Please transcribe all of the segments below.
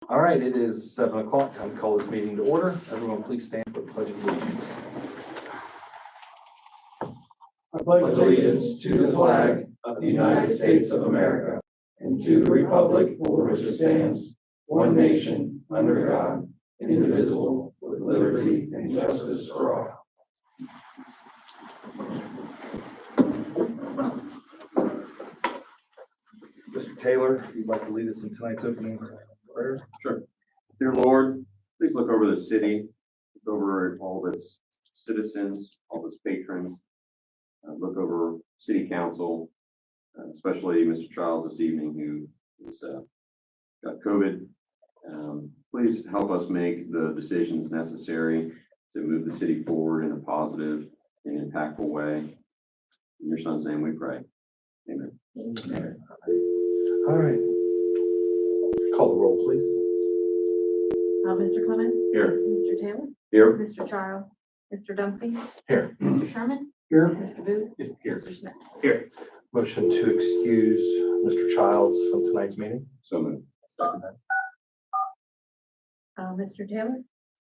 All right, it is 7 o'clock. Time to call this meeting to order. Everyone please stand for the pledge of allegiance. I pledge allegiance to the flag of the United States of America and to the republic for which it stands, one nation, under God, indivisible, with liberty and justice for all. Mr. Taylor, if you'd like to lead us in tonight's opening prayer. Sure. Dear Lord, please look over the city, look over all of its citizens, all of its patrons, look over city council, especially Mr. Childs this evening who has got COVID. Please help us make the decisions necessary to move the city forward in a positive and impactful way. In your son's name we pray. Amen. Amen. All right. Call the roll, please. Mr. Clement? Here. Mr. Taylor? Here. Mr. Child? Mr. Dumpy? Here. Mr. Sherman? Here. Mr. Booth? Here. Mr. Smith? Here. Motion to excuse Mr. Childs from tonight's meeting. So moved. Second that. Mr. Taylor?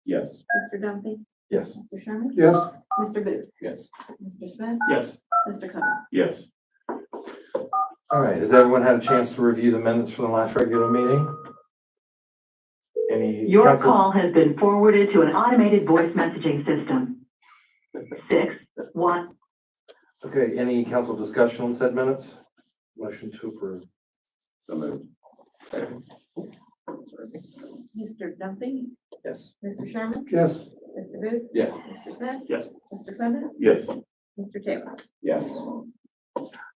Yes. Mr. Dumpy? Yes. Mr. Sherman? Yes. Mr. Booth? Yes. Mr. Smith? Yes. Mr. Clement? Yes. All right. Has everyone had a chance to review the minutes from the last regular meeting? Any Your council- call has been forwarded to an automated voice messaging system. 6-1. Okay, any council discussion on said minutes? Motion to approve. So moved. Second. Mr. Dumpy? Yes. Mr. Sherman? Yes. Mr. Booth? Yes. Mr. Smith? Yes. Mr. Clement? Yes. Mr. Taylor? Yes.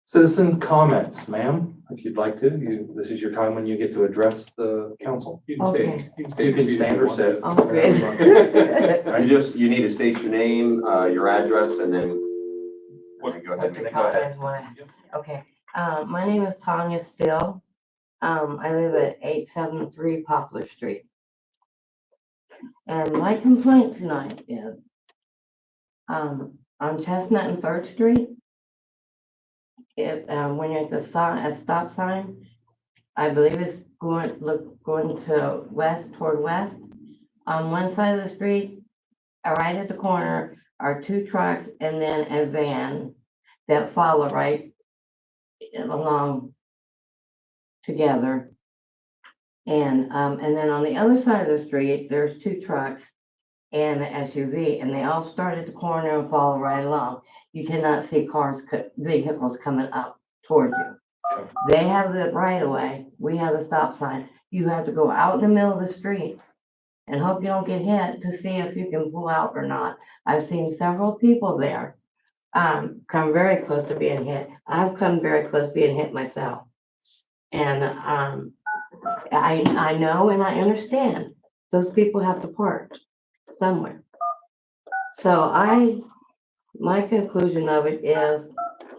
Citizen comments, ma'am, if you'd like to. This is your time when you get to address the council. You can Okay. stay. You can stand or sit. Oh, good. You need to state your name, your address, and then go ahead and make Go ahead. Okay, my name is Tanya Still. I live at 873 Poplar Street. And my complaint tonight is, on Chestnut and Third Street, when you're at the stop sign, I believe it's going to west, toward west. On one side of the street, right at the corner, are two trucks and then a van that follow right along together. And then on the other side of the street, there's two trucks and an SUV, and they all start at the corner and follow right along. You cannot see vehicles coming up toward you. They have the right of way. We have the stop sign. You have to go out in the middle of the street and hope you don't get hit to see if you can pull out or not. I've seen several people there come very close to being hit. I've come very close to being hit myself. And I know and I understand those people have to park somewhere. So my conclusion of it is,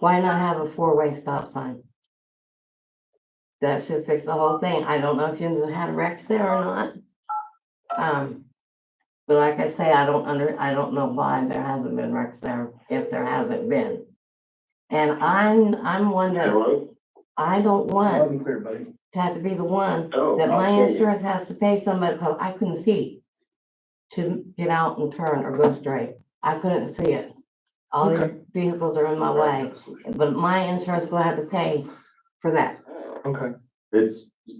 why not have a four-way stop sign? That should fix the whole thing. I don't know if you had wrecks there or not. But like I say, I don't know why there hasn't been wrecks there, if there hasn't been. And I'm one that I don't want Clear, buddy. to have to be the one Oh, that my okay. insurance has to pay somebody because I couldn't see to get out and turn or go straight. I couldn't see it. All Okay. the vehicles are in my way, but my insurance will have to pay for that. Okay.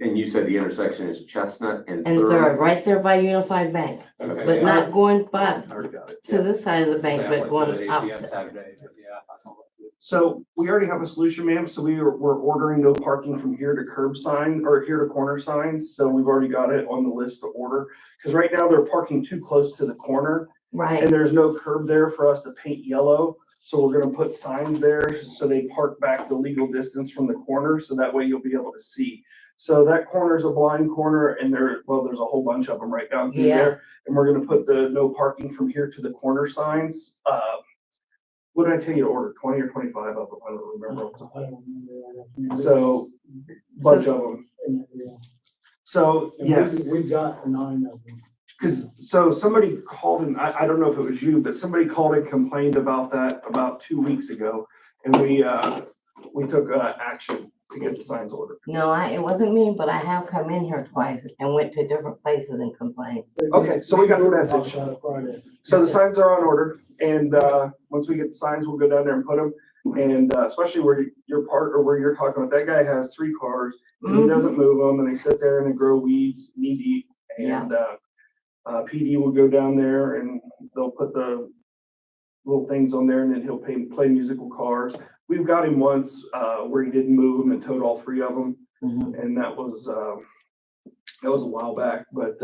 And you said the intersection is Chestnut and And Third. they're right there by Unified Bank, Okay. but not going but Already got it. to this side of the bank, but going out. So we already have a solution, ma'am. So we're ordering no parking from here to curb sign or here to corner signs. So we've already got it on the list to order. Because right now they're parking too close to the corner Right, and there's no curb there for us to paint yellow. So we're gonna put signs there so they park back the legal distance from the corner. So that way you'll be able to see. So that corner is a blind corner and there's a whole bunch of them right down through Yeah. there. And we're gonna put the no parking from here to the corner signs. What did I tell you to order? 20 or 25 of them? I don't remember. So, bunch of them. So, yes. We've got 9 of them. So somebody called and I don't know if it was you, but somebody called and complained about that about 2 weeks ago. And we took action. to get the signs ordered. No, it wasn't me, but I have come in here twice and went to different places and complained. Okay, so we got the message. So the signs are on order, and once we get the signs, we'll go down there and put them. And especially where your part, or where you're talking about, that guy has 3 cars, and he doesn't move them, and they sit there and they grow weeds knee deep. And PD will go down there and they'll put the little things on there, and then he'll play musical cars. We've got him once where he didn't move them and towed all 3 of them, and that was a while back. But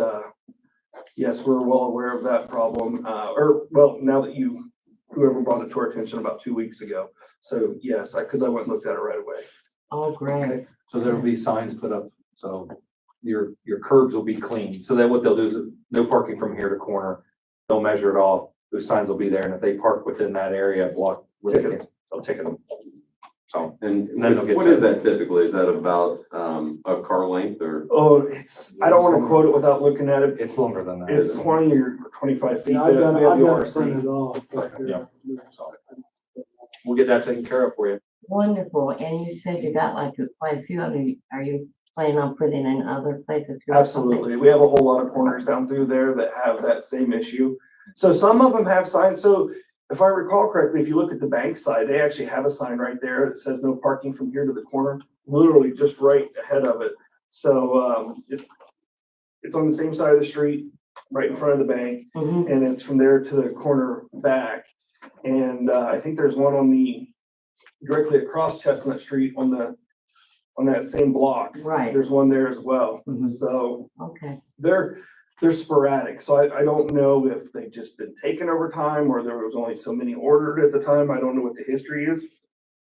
yes, we're well aware of that problem. Now that whoever brought it to our attention about 2 weeks ago. So yes, because I went and looked at it right away. Oh, great. So there'll be signs put up, so your curbs will be clean. So then what they'll do is no parking from here to corner. They'll measure it off. Those signs will be there, and if they park within that area block, they'll ticket them. So, And then they'll get what is that typically? Is that about a car length or? Oh, I don't want to quote it without looking at it. it's longer than that. It's 20 or 25 feet. Yeah, I've got We have the it RC. printed off. Yeah. So, we'll get that taken care of for you. Wonderful. And you said you got like quite a few of them. Are you planning on putting in other places too? Absolutely. We have a whole lot of corners down through there that have that same issue. So some of them have signs. So if I recall correctly, if you look at the bank side, they actually have a sign right there that says no parking from here to the corner, literally just right ahead of it. So it's on the same side of the street, right in front of the bank, and it's from there to the corner back. And I think there's one directly across Chestnut Street on that same block. Right. There's one there as well. So Okay. they're sporadic. So I don't know if they've just been taken over time or there was only so many ordered at the time. I don't know what the history is.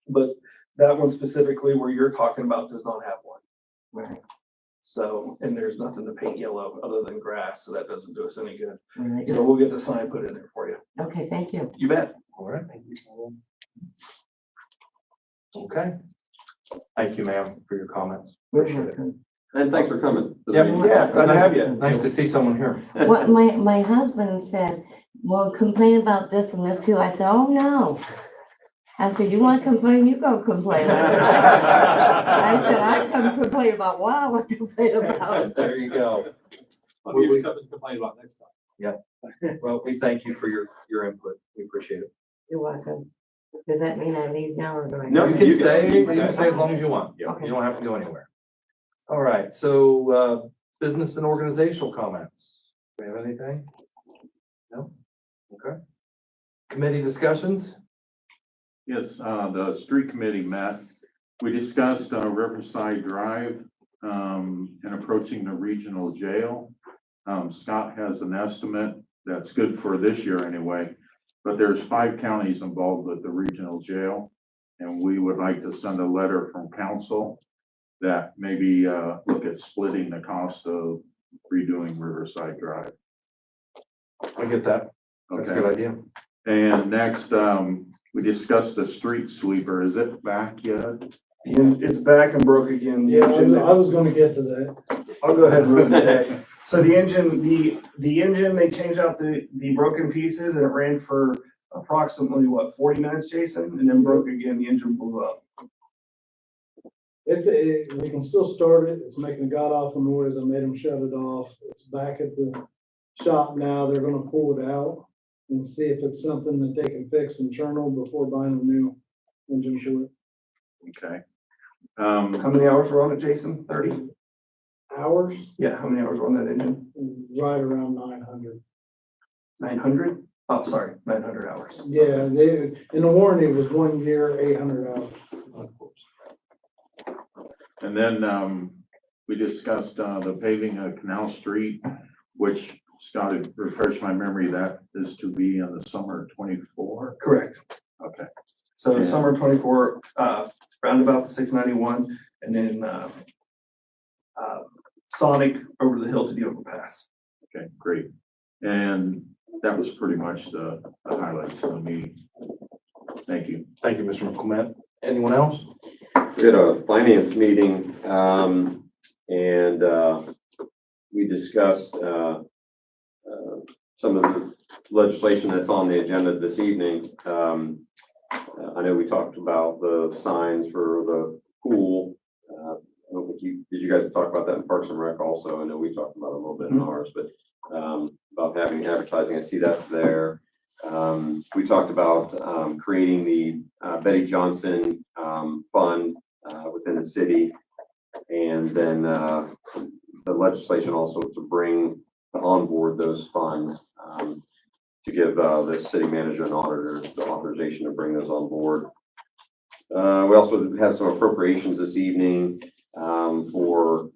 But that one specifically where you're talking about does not have one. Right. So, and there's nothing to paint yellow other than grass, so that doesn't do us any good. Right. So we'll get the sign put in there for you. Okay, thank you. You bet. All right. Okay. Thank you, ma'am, for your comments. Appreciate it. And thanks for coming. Yep. Yeah, glad to have you. Nice to see someone here. What my husband said, well, complain about this and this too. I said, oh, no. I said, you want to complain, you go complain. I said, I come complain about what I want to complain about. There you go. I'll give you something to complain about next time. Well, we thank you for your input. We appreciate it. You're welcome. Does that mean I leave now or do I? No, You can stay as long as you want. Yeah. Okay. You don't have to go anywhere. All right, so business and organizational comments. Do we have anything? No? Okay. Committee discussions? Yes, the street committee met. We discussed Riverside Drive and approaching the regional jail. Scott has an estimate that's good for this year anyway, but there's 5 counties involved with the regional jail. And we would like to send a letter from council that maybe look at splitting the cost of redoing Riverside Drive. I get that. That's a Okay. good idea. And next, we discussed the street sweeper. Is it back yet? It's back and broke again. The Yeah, engine- I was gonna get to that. I'll go ahead and ruin the day. So the engine, they changed out the broken pieces and it ran for approximately 40 minutes, Jason, and then broke again. The engine blew up. We can still start it. It's making a god awful noise. I made them shut it off. It's back at the shop now. They're gonna pull it out and see if it's something that they can fix internal before buying a new engine for it. Okay. How many hours were on it, Jason? 30? Hours, Yeah, how many hours were on that engine? right around 900. 900? Oh, sorry, 900 hours. Yeah, in the warranty was 1 year, 800 hours. And then, we discussed, the paving of Canal Street, which Scott had refreshed my memory, that is to be in the summer of 24. Correct. Okay. So Yeah. summer 24, roundabout the 691, and then Sonic over the hill to the overpass. Okay, great. And that was pretty much the highlights of the meeting. Thank you. Thank you, Mr. McClement. Anyone else? We had a finance meeting, and we discussed some of the legislation that's on the agenda this evening. I know we talked about the signs for the pool I don't think did you guys talk about that in Parks and Rec also? I know we talked about it a little bit in ours, but, about having advertising, I see that's there. We talked about, creating the, Betty Johnson, fund, within the city. And then, the legislation also to bring on board those funds, to give, the city manager and auditor the authorization to bring those on board. We also have some appropriations this evening, for,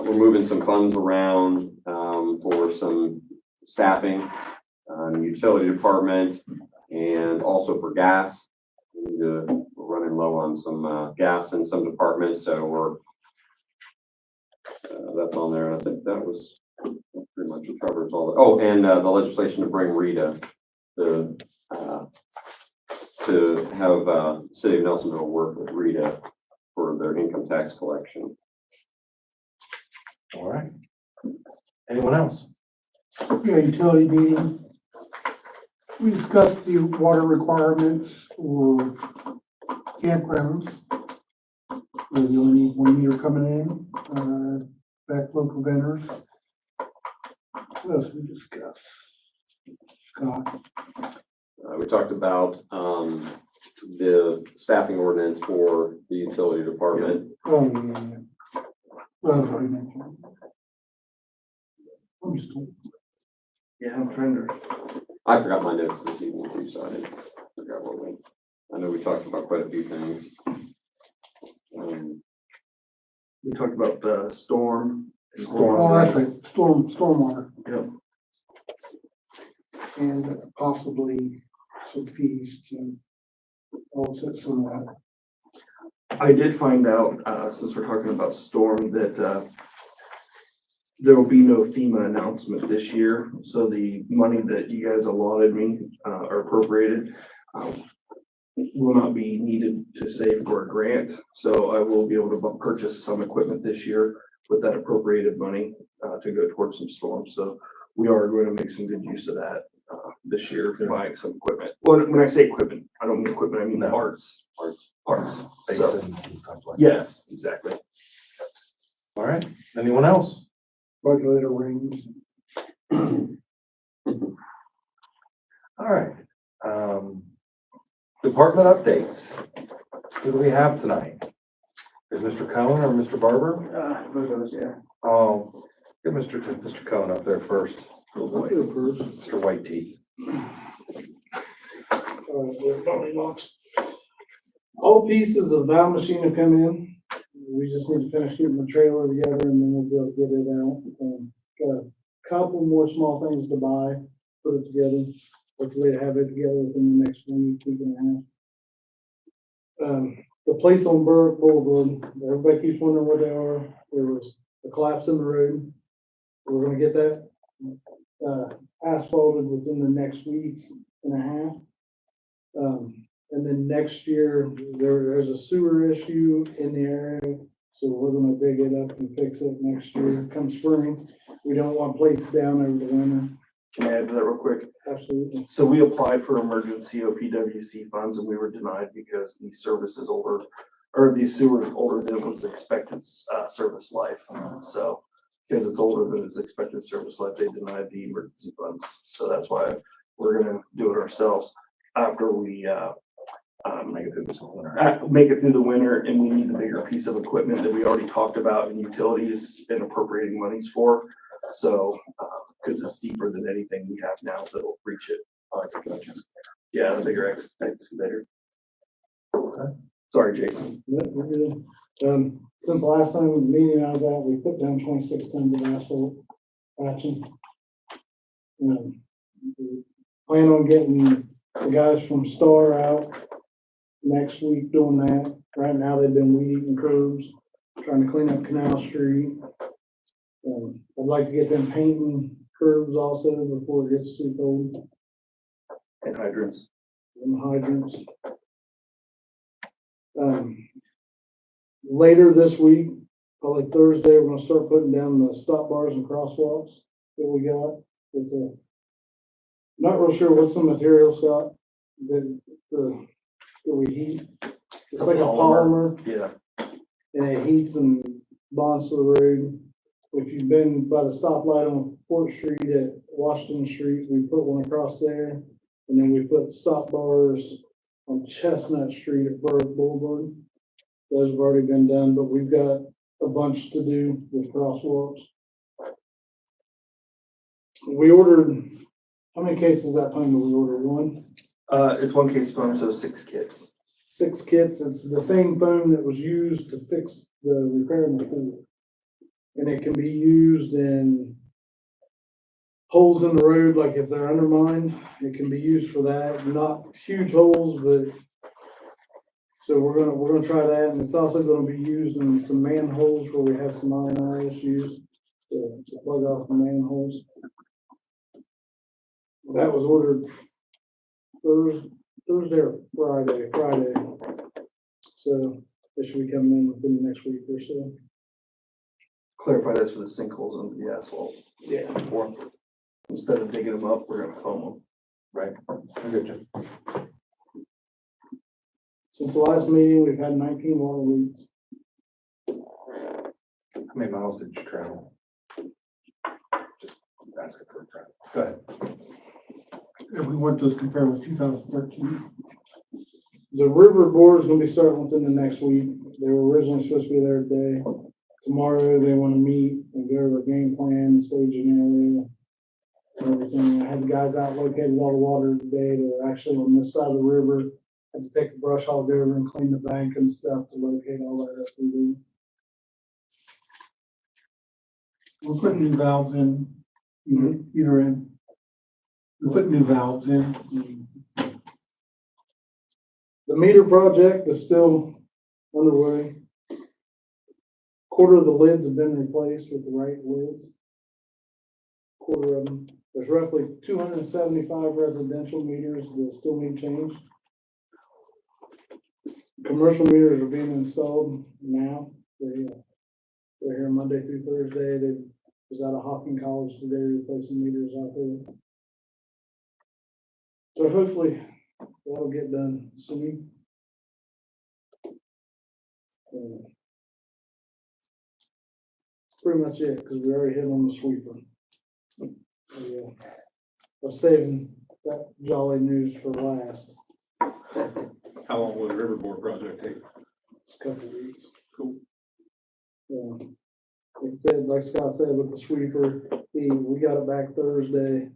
we're moving some funds around, for some staffing, utility department, and also for gas. We're running low on some, gas in some departments, so we're, that's on there. I think that was pretty much covers all that. Oh, and, the legislation to bring Rita, to have, City of Nelsonville work with Rita for their income tax collection. All right. Anyone else? Yeah, utility meeting. We discussed the water requirements for campgrounds. We only need 1 meter coming in, backflow preventers. What else we discussed? Scott? We talked about, the staffing ordinance for the utility department. Oh, yeah. Well, I was already mentioned. I'm just, Yeah, I'm trying to, I forgot my notes this evening too, so I didn't forget what I know we talked about quite a few things. we talked about the storm. oh, that's right, stormwater. Yep. And possibly some fees to offset some of that. I did find out, since we're talking about storm, that, there will be no FEMA announcement this year. So the money that you guys allotted me, or appropriated, will not be needed to save for a grant. So I will be able to purchase some equipment this year with that appropriated money, to go towards some storms. So we are going to make some good use of that, this year, buying some equipment. Well, when I say equipment, I don't mean equipment, I mean No. parts. So, Basins and stuff like that. yes, exactly. All right. Anyone else? Regulator rings. All right. Department updates. Who do we have tonight? Is Mr. Cohen or Mr. Barber? Both of us, yeah. Oh, get Mr. Cohen up there first. I'll go first. Mr. White Tea. All pieces of that machine have come in. We just need to finish getting the trailer together and then we'll be able to get it out. Got a couple more small things to buy, put it together. Hopefully to have it together within the next week and a half. The plates on Burke Boulevard, everybody keeps wondering what they are. There was a collapse in the road. We're gonna get that asphalted within the next week and a half. And then next year, there's a sewer issue in the area, so we're gonna dig it up and fix it next year. Come spring, we don't want plates down over the winter. Can I add to that real quick? Absolutely. So we applied for emergency OPWC funds and we were denied because the service is older, or the sewer is older than it was expected, service life. So, because it's older than its expected service life, they denied the emergency funds. So that's why we're gonna do it ourselves after we, make it through the winter, and we need the bigger piece of equipment that we already talked about in utilities and appropriating monies for. So, because it's deeper than anything we have now that'll reach it. Yeah, the bigger excavator. Sorry, Jason. Yep, we're good. Since the last time the meeting I was at, we put down 26 tons of asphalt patching. We plan on getting the guys from Star out next week doing that. Right now, they've been weed eating curbs, trying to clean up Canal Street. I'd like to get them painting curbs also before it gets too cold, And hydrants. and hydrants. Later this week, probably Thursday, we're gonna start putting down the stop bars and crosswalks that we got. It's not real sure what's the material, Scott, that we heat. It's like a polymer. Yeah. And it heats and bonds to the road. If you've been by the stoplight on Fort Street at Washington Street, we put one across there. And then we put stop bars on Chestnut Street at Burke Boulevard. Those have already been done, but we've got a bunch to do with crosswalks. We ordered, how many cases that time did we order? One? It's one case foam, so 6 kits. 6 kits. It's the same foam that was used to fix the repair in the pool. And it can be used in holes in the road, like if they're undermined, it can be used for that. Not huge holes, but so we're gonna try that, and it's also gonna be used in some manholes where we have some I&I issues to plug off the manholes. That was ordered Thursday or Friday. So it should be coming in within the next week or so. Clarify this for the sinkholes under the asphalt. Yeah. Instead of digging them up, we're gonna foam them. Right. I get you. Since the last meeting, we've had 19 water leaks. How many miles did you travel? Just asking for a travel. Go ahead. If we want those compared with 2013. The river board is gonna be starting within the next week. They were originally supposed to be there today. Tomorrow, they wanna meet and go over a game plan, staging area, and everything. I had the guys out located all the water today. They're actually on this side of the river. Had to take the brush hog over and clean the bank and stuff to locate all that FPV. We're putting new valves in, either end. We're putting new valves in. The meter project is still underway. Quarter of the lids have been replaced with the right lids. Quarter of them. There's roughly 275 residential meters that still need changed. Commercial meters are being installed now. They're here Monday through Thursday. They was out of Hopkins College today replacing meters out there. So hopefully that'll get done soon. Pretty much it, because we already hit on the sweeper. Yeah. I'm saving that jolly news for last. How long will the Riverboard project take? It's a couple weeks. Cool. Yeah. Like Scott said, with the sweeper, we got it back Thursday.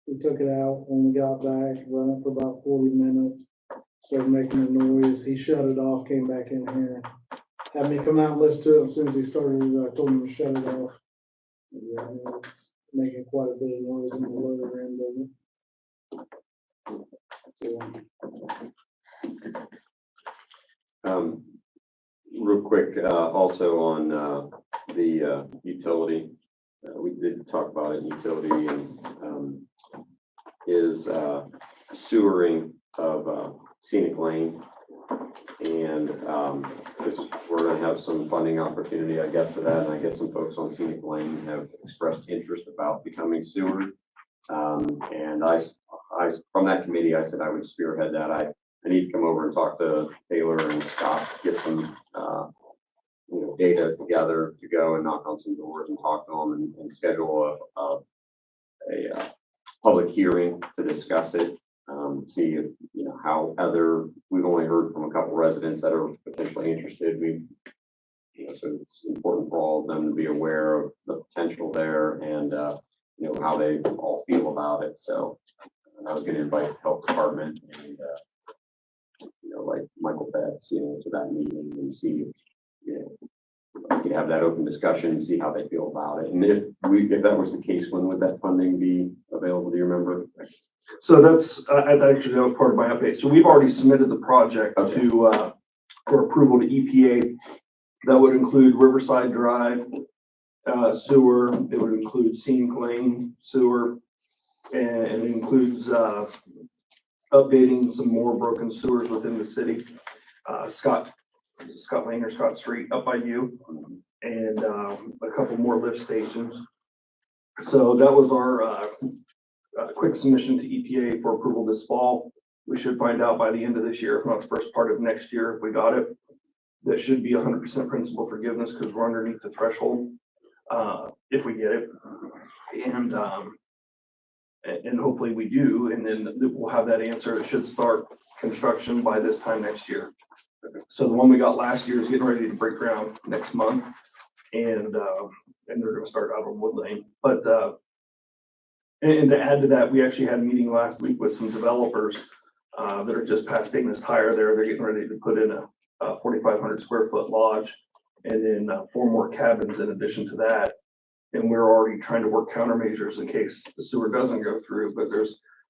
We took it out when we got back, run it for about 40 minutes, started making a noise. He shut it off, came back in here, had me come out and listen to it. As soon as he started, I told him to shut it off. Yeah, it's making quite a bit of noise in the lower end of it. Real quick, also on the utility, we did talk about it, utility and is sewering of Scenic Lane. And we're going to have some funding opportunity, I guess, for that. And I guess some folks on Scenic Lane have expressed interest about becoming sewered. And I, from that committee, I said I would spearhead that. I need to come over and talk to Taylor and Scott, get some data together to go and knock on some doors and talk to them and schedule a public hearing to discuss it. See if, how we've only heard from a couple residents that are potentially interested. So it's important for all of them to be aware of the potential there and, how they all feel about it. So I was going to invite the health department and, like Michael Betts, to that meeting and see, we could have that open discussion and see how they feel about it. And if that was the case, when would that funding be available? Do you remember? So that was part of my update. So we've already submitted the project to for approval to EPA. That would include Riverside Drive sewer. It would include Scenic Lane sewer, and it includes updating some more broken sewers within the city. Scott Lane or Scott Street up by you, and a couple more lift stations. So that was our quick submission to EPA for approval this fall. We should find out by the end of this year, if not the first part of next year, if we got it. That should be 100% principal forgiveness because we're underneath the threshold, if we get it. And hopefully we do, and then we'll have that answer. It should start construction by this time next year. So the one we got last year is getting ready to break ground next month, and they're gonna start out on Wood Lane. But and to add to that, we actually had a meeting last week with some developers that are just past Dana's Tire there. They're getting ready to put in a 4,500 square foot lodge, and then 4 more cabins in addition to that. And we're already trying to work countermeasures in case the sewer doesn't go through, but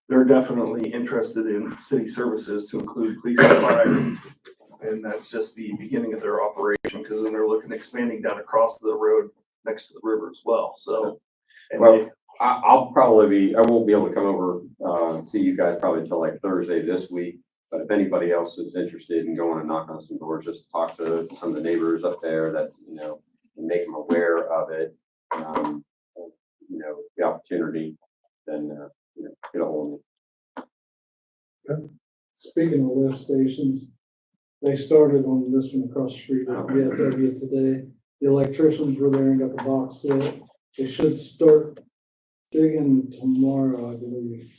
they're definitely interested in city services to include police and fire. And that's just the beginning of their operation, because then they're looking at expanding down across the road next to the river as well, so. And Well, I won't be able to come over, see you guys probably until like Thursday this week. But if anybody else is interested in going and knocking on some doors, just talk to some of the neighbors up there that, and make them aware of it. The opportunity, then, get a hold of me. Speaking of lift stations, they started on this one across the street at VFW today. The electricians were there and got the box set. They should start digging tomorrow, I believe.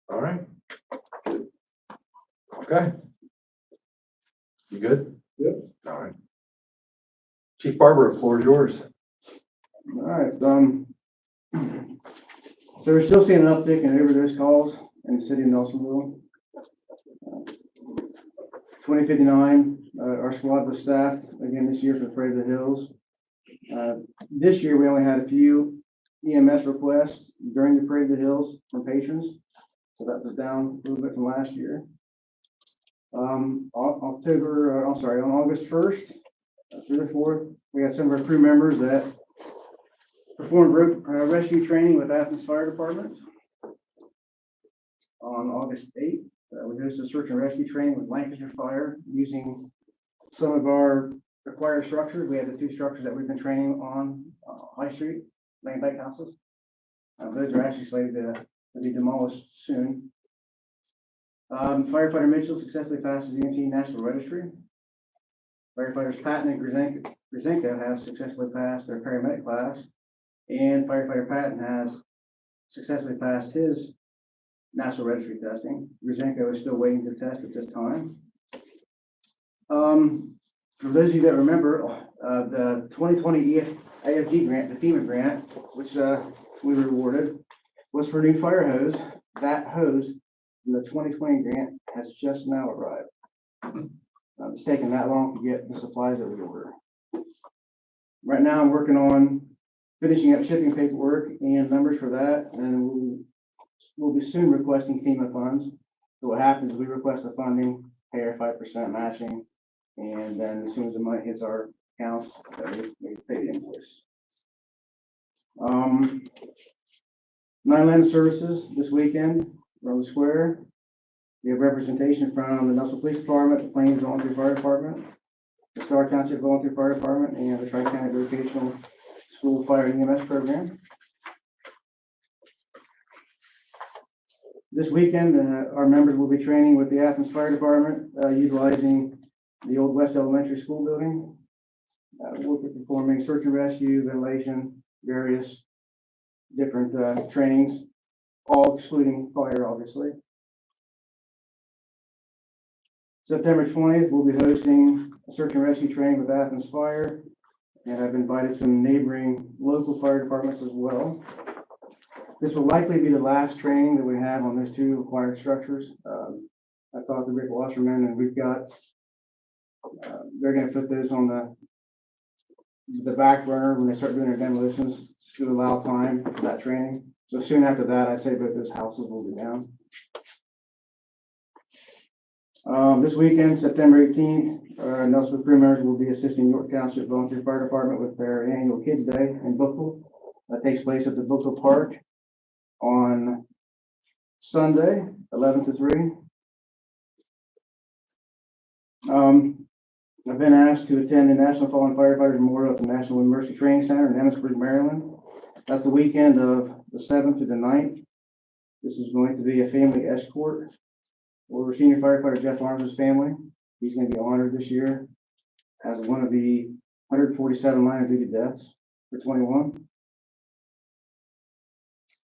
All right. Okay. You good? Yep. All right. Chief Barber, the floor is yours. All right, so we're still seeing an uptick in overdose calls in the city of Nelsonville. 2059, our squad was staffed again this year for Parade of the Hills. This year, we only had a few EMS requests during the Parade of the Hills from patrons, so that was down a little bit from last year. On August 1st through the 4th, we had some of our crew members that performed rescue training with Athens Fire Department. On August 8th, we hosted search and rescue training with Lancaster Fire using some of our required structures. We had the 2 structures that we've been training on High Street, land bank houses. Those are actually slated to be demolished soon. Firefighter Mitchell successfully passed the EMT National Registry. Firefighters Patton and Grzenko have successfully passed their paramedic class, and firefighter Patton has successfully passed his National Registry testing. Grzenko is still waiting to test at this time. For those of you that remember, the 2020 AFG grant, the FEMA grant, which we were awarded, was for a new fire hose. That hose in the 2020 grant has just now arrived. It's taken that long to get the supplies that we ordered. Right now, I'm working on finishing up shipping paperwork and numbers for that, and we'll be soon requesting FEMA funds. So what happens is we request the funding, pay our 5% matching, and then as soon as the money hits our accounts, we pay the invoice. 9/11 services this weekend, Rose Square. We have representation from the Nelsonville Police Department, the Plains Volunteer Fire Department, the Star Township Volunteer Fire Department, and the Tri-County Vocational School Fire EMS Program. This weekend, our members will be training with the Athens Fire Department, utilizing the old West Elementary School building. We'll be performing search and rescue, ventilation, various different trainings, all excluding fire, obviously. September 20th, we'll be hosting a search and rescue training with Athens Fire, and I've invited some neighboring local fire departments as well. This will likely be the last training that we have on those 2 required structures. I talked to Rick Wasserman, and we've got, they're going to put those on the back burner when they start doing their demolitions to allow time for that training. So soon after that, I'd say both those houses will be down. This weekend, September 18th, Nelsonville crew members will be assisting York Township Volunteer Fire Department with their annual Kids Day in Bookville. That takes place at the Bookville Park on Sunday, 11 to 3. I've been asked to attend the National Fallen Firefighters Memorial at the National Women Mercy Training Center in Emmitsburg, Maryland. That's the weekend of the 7th to the 9th. This is going to be a family escort over senior firefighter Jeff Arms' family. He's going to be honored this year as one of the 147 line of duty deaths for 21.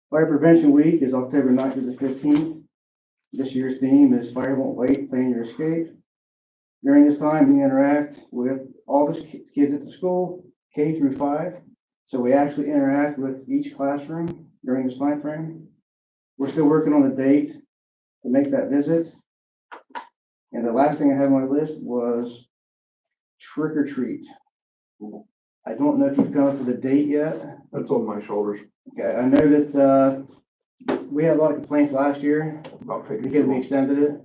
Fire Prevention Week is October 9th to the 15th. This year's theme is Fire Won't Wait, Plan Your Escape. During this time, we interact with all the kids at the school, K through 5. So we actually interact with each classroom during this time frame. We're still working on the date to make that visit. And the last thing I had on my list was trick or treat. I don't know if you've come up with a date yet. That's on my shoulders. Okay, I know that, we had a lot of complaints last year About taking because we extended it.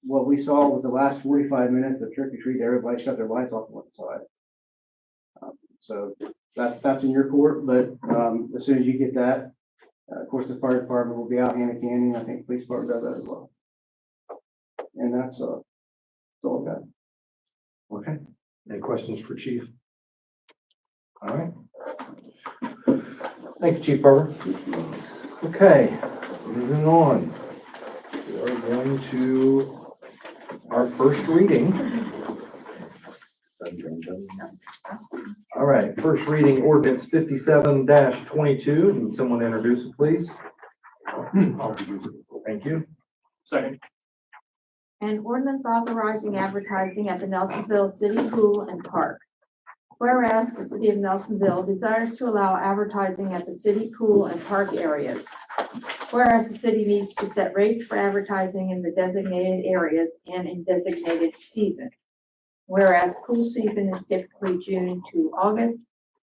What we saw was the last 45 minutes of trick or treat, everybody shut their lights off on the side. So that's in your court, but, as soon as you get that, of course, the fire department will be out hand in candy, and I think the police department does that as well. And that's all I got. Okay. Any questions for Chief? All right. Thank you, Chief Barber. Okay, moving on. We are going to our first reading. All right, first reading ordinance 57-22. Need someone to introduce it, please? I'll introduce it. Thank you. Second. An ordinance authorizing advertising at the Nelsonville City Pool and Park. Whereas the city of Nelsonville desires to allow advertising at the city pool and park areas. Whereas the city needs to set rates for advertising in the designated areas and in designated season. Whereas pool season is typically June to August,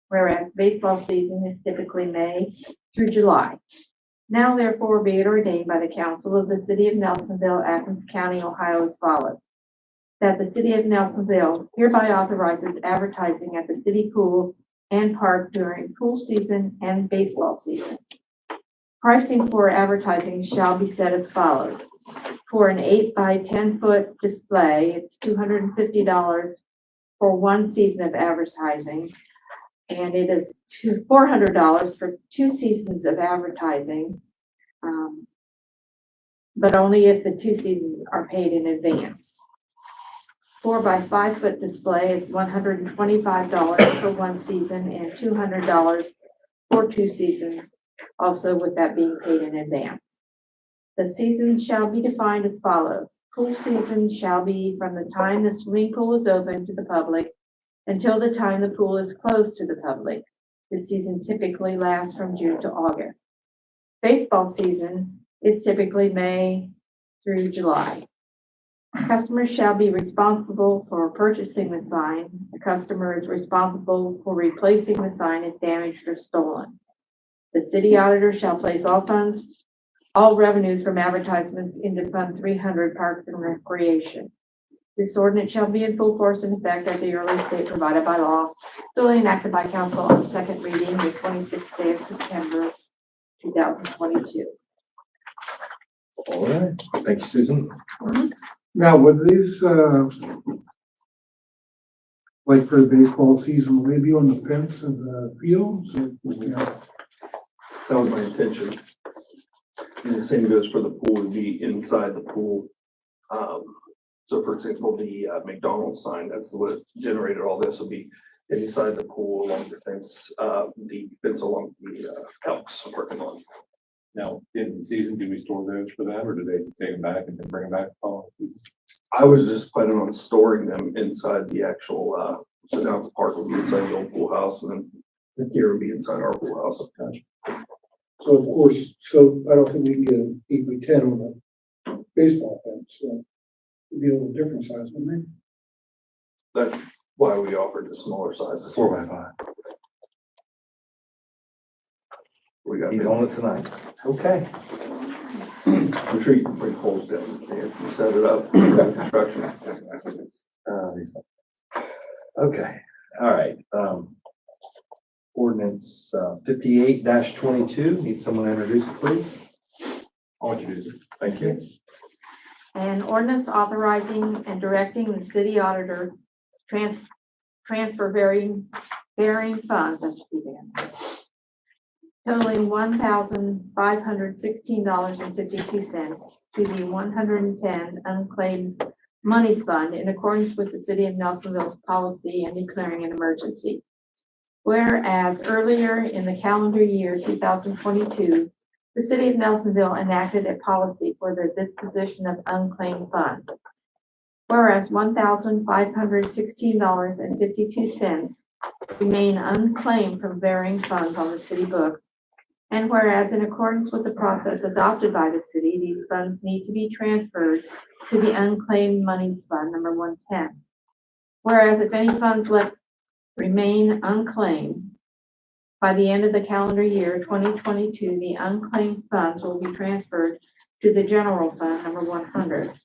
whereas baseball season is typically May through July. Now therefore be it ordained by the council of the city of Nelsonville, Athens County, Ohio as follows. That the city of Nelsonville hereby authorizes advertising at the city pool and park during pool season and baseball season. Pricing for advertising shall be set as follows. For an 8 by 10 foot display, it's $250 for one season of advertising. And it is $400 for 2 seasons of advertising, but only if the 2 seasons are paid in advance. 4 by 5 foot display is $125 for one season and $200 for 2 seasons, also with that being paid in advance. The seasons shall be defined as follows. Pool season shall be from the time the swimming pool is open to the public until the time the pool is closed to the public. This season typically lasts from June to August. Baseball season is typically May through July. Customers shall be responsible for purchasing the sign. The customer is responsible for replacing the sign if damaged or stolen. The city auditor shall place all revenues from advertisements into Fund 300 Parks and Recreation. This ordinance shall be in full force and effect at the earliest date provided by law, duly enacted by council on second reading the 26th day of September, 2022. All right. Thank you, Susan. Now, would these, like for the baseball season, will they be on the fence of the fields? Or, you know? That was my intention. And the same goes for the pool, to be inside the pool. So for example, the McDonald's sign, that's what generated all this, will be inside the pool along the fence along the Elks parking lot. Now, in the season, do we store those for that, or do they take them back and then bring them back the following season? I was just planning on storing them inside the actual, so down at the park will be inside the old pool house, and then the gear will be inside our pool house. So of course, so I don't think we can get an 8 by 10 on the baseball fence, so it'd be a little different size, wouldn't That's why we offered the smaller sizes. 4 by 5. We got He's it. on it tonight. Okay. I'm sure you can bring poles down and set it up for construction. Okay, all right. Ordinance 58-22. Need someone to introduce it, please? I'll introduce it. Thank you. An ordinance authorizing and directing the city auditor transfer varying funds, that should be there, totaling $1,516.52 to the 110 unclaimed monies fund in accordance with the City of Nelsonville's policy and declaring an emergency. Whereas earlier in the calendar year 2022, the City of Nelsonville enacted a policy for the disposition of unclaimed funds. Whereas $1,516.52 remain unclaimed from varying funds on the city books. And whereas in accordance with the process adopted by the city, these funds need to be transferred to the unclaimed monies fund number 110. Whereas if any funds left remain unclaimed by the end of the calendar year 2022, the unclaimed funds will be transferred to the general fund number 100.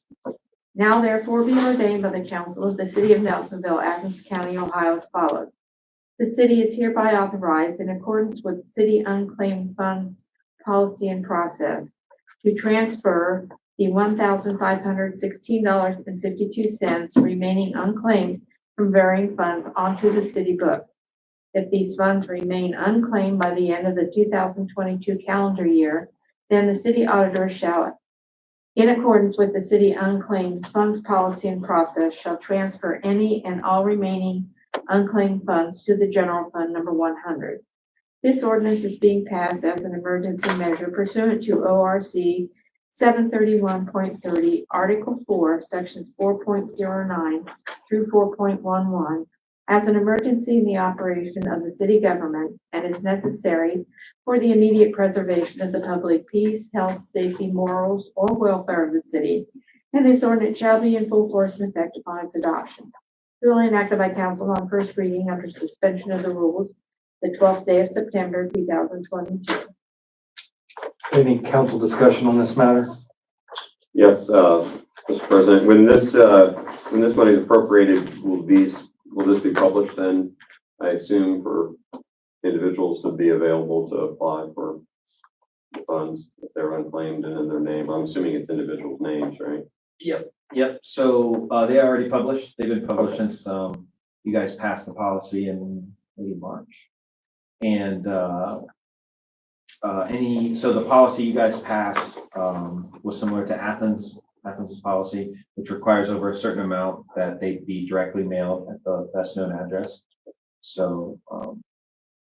Now therefore be ordained by the council of the City of Nelsonville, Athens County, Ohio as follows. The city is hereby authorized in accordance with city unclaimed funds policy and process to transfer the $1,516.52 remaining unclaimed from varying funds onto the city books. If these funds remain unclaimed by the end of the 2022 calendar year, then the city auditor shall, in accordance with the city unclaimed funds policy and process, shall transfer any and all remaining unclaimed funds to the general fund number 100. This ordinance is being passed as an emergency measure pursuant to ORC 731.30, Article 4, Sections 4.09 through 4.11, as an emergency in the operation of the city government and is necessary for the immediate preservation of the public peace, health, safety, morals, or welfare of the city. And this ordinance shall be in full force and effect upon its adoption. Duly enacted by council on first reading under suspension of the rules the 12th day of September 2022. Any council discussion on this matter? Yes, Mr. President, when this money is appropriated, will this be published then, I assume, for individuals to be available to apply for funds if they're unclaimed and in their name? I'm assuming it's individuals' names, right? Yep. So, they are already published. They've been published since, you guys passed the policy in maybe March. And, so the policy you guys passed, was similar to Athens' policy, which requires over a certain amount that they be directly mailed at the best known address. So,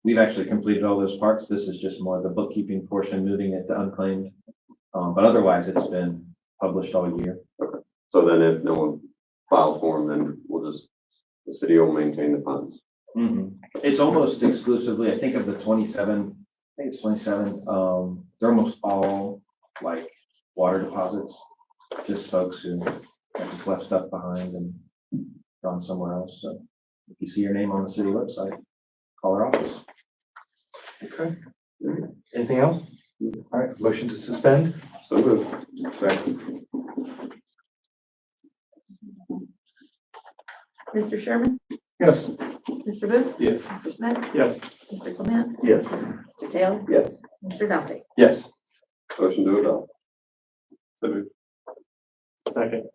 we've actually completed all those parts. This is just more the bookkeeping portion, moving it to unclaimed. But otherwise it's been published all year. Okay. So then if no one files for them, then the city will maintain the funds. Mm-hmm. It's almost exclusively, I think of the 27, they're almost all like water deposits, just folks who have just left stuff behind and gone somewhere else. So if you see your name on the city website, call our office. Okay. Anything else? All right, motion to suspend. So moved. Second. Mr. Sherman? Yes. Mr. Booth? Yes. Mr. Smith? Yes. Mr. Clement? Yes. Mr. Taylor? Yes. Mr. Duffy? Yes. Motion to adopt. So moved. Second.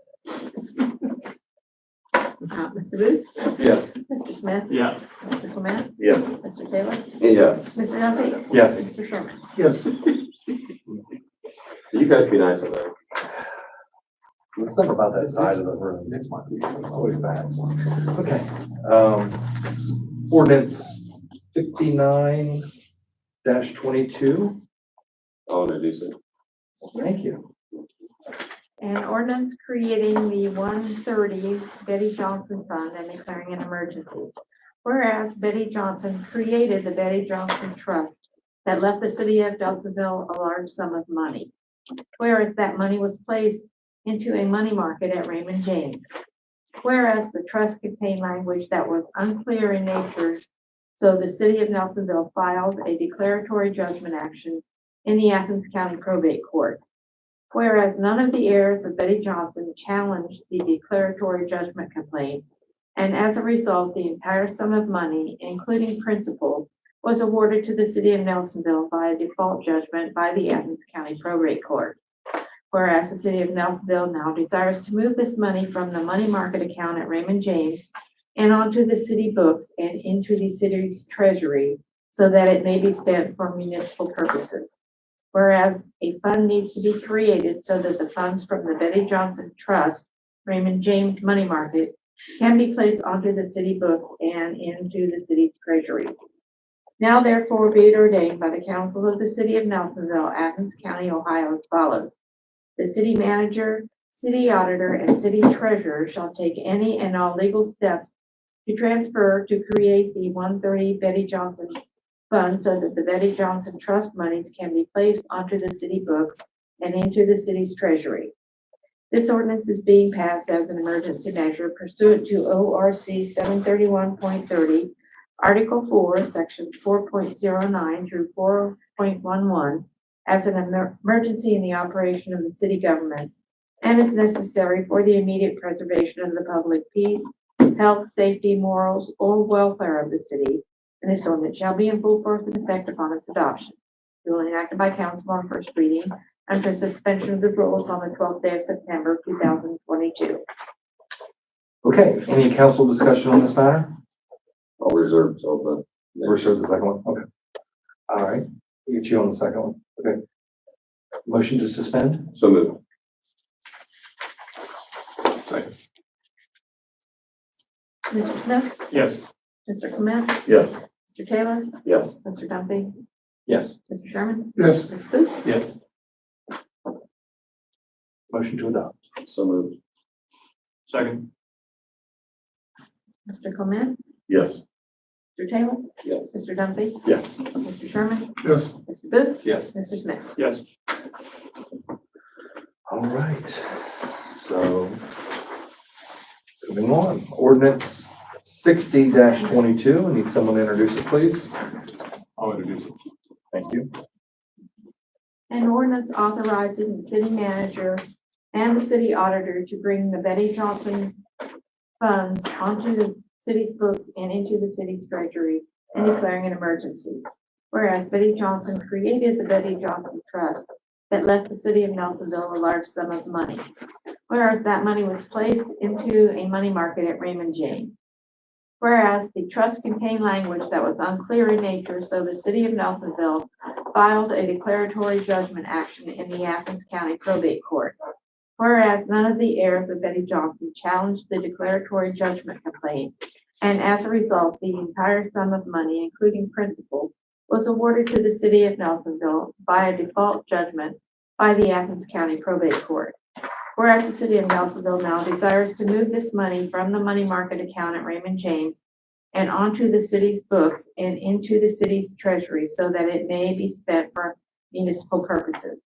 Mr. Booth? Yes. Mr. Smith? Yes. Mr. Clement? Yes. Mr. Taylor? Yes. Mr. Duffy? Yes. Mr. Sherman? Yes. You guys be nice over there. There's something about that side of the room. It's always bad. Okay. Ordinance 59-22. I'll introduce it. Thank you. An ordinance creating the 130 Betty Johnson Fund and declaring an emergency. Whereas Betty Johnson created the Betty Johnson Trust that left the city of Nelsonville a large sum of money. Whereas that money was placed into a money market at Raymond James. Whereas the trust contained language that was unclear in nature, so the city of Nelsonville filed a declaratory judgment action in the Athens County Probate Court. Whereas none of the heirs of Betty Johnson challenged the declaratory judgment complaint, and as a result, the entire sum of money, including principal, was awarded to the city of Nelsonville by a default judgment by the Athens County Probate Court. Whereas the city of Nelsonville now desires to move this money from the money market account at Raymond James and onto the city books and into the city's treasury so that it may be spent for municipal purposes. Whereas a fund needs to be created so that the funds from the Betty Johnson Trust, Raymond James Money Market, can be placed onto the city books and into the city's treasury. Now therefore be it ordained by the council of the city of Nelsonville, Athens County, Ohio as follows. The city manager, city auditor, and city treasurer shall take any and all legal steps to transfer to create the 130 Betty Johnson Fund so that the Betty Johnson Trust monies can be placed onto the city books and into the city's treasury. This ordinance is being passed as an emergency measure pursuant to ORC 731.30, Article 4, Sections 4.09 through 4.11, as an emergency in the operation of the city government, and is necessary for the immediate preservation of the public peace, health, safety, morals, or welfare of the city, and this ordinance shall be in full force and effect upon its adoption. Duly enacted by council on first reading under suspension of the rules on the 12th day of September 2022. Okay, any council discussion on this matter? I'll reserve till the. Reserve the second one, okay. All right, we'll get you on the second one, okay. Motion to suspend? So moved. Second. Mr. Smith? Yes. Mr. Clement? Yes. Mr. Taylor? Yes. Mr. Duffy? Yes. Mr. Sherman? Yes. Mr. Booth? Yes. Motion to adopt. So moved. Second. Mr. Clement? Yes. Mr. Taylor? Yes. Mr. Duffy? Yes. Mr. Sherman? Yes. Mr. Booth? Yes. Mr. Smith? Yes. All right, so moving on, ordinance 60-22. I need someone to introduce it, please. I'll introduce it. Thank you. An ordinance authorizing the city manager and the city auditor to bring the Betty Johnson funds onto the city's books and into the city's treasury and declaring an emergency. Whereas Betty Johnson created the Betty Johnson Trust that left the city of Nelsonville a large sum of money. Whereas that money was placed into a money market at Raymond James. Whereas the trust contained language that was unclear in nature, so the city of Nelsonville filed a declaratory judgment action in the Athens County Probate Court. Whereas none of the heirs of Betty Johnson challenged the declaratory judgment complaint, and as a result, the entire sum of money, including principal, was awarded to the city of Nelsonville by a default judgment by the Athens County Probate Court. Whereas the city of Nelsonville now desires to move this money from the money market account at Raymond James and onto the city's books and into the city's treasury so that it may be spent for municipal purposes.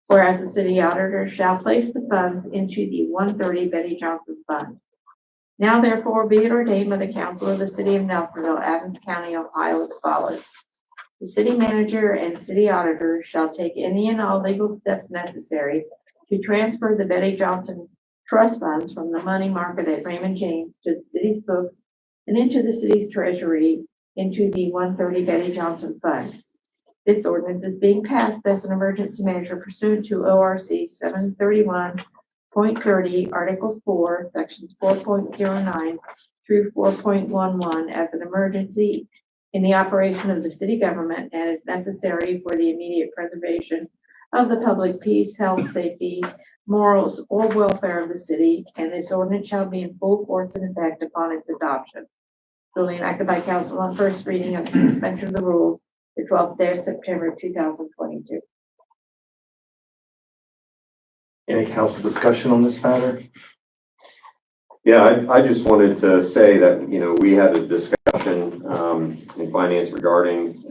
Whereas the city auditor shall place the funds into the 130 Betty Johnson Fund. Now therefore be it ordained by the council of the city of Nelsonville, Athens County, Ohio as follows. The city manager and city auditor shall take any and all legal steps necessary to transfer the Betty Johnson Trust funds from the money market at Raymond James to the city's books and into the city's treasury into the 130 Betty Johnson Fund. This ordinance is being passed as an emergency measure pursuant to ORC 731.30, Article 4, Sections 4.09 through 4.11 as an emergency in the operation of the city government and is necessary for the immediate preservation of the public peace, health, safety, morals, or welfare of the city, and this ordinance shall be in full force and effect upon its adoption. Duly enacted by council on first reading of the suspension of the rules the 12th day of September 2022. Any council discussion on this matter? Yeah, I just wanted to say that, we had a discussion, in finance regarding,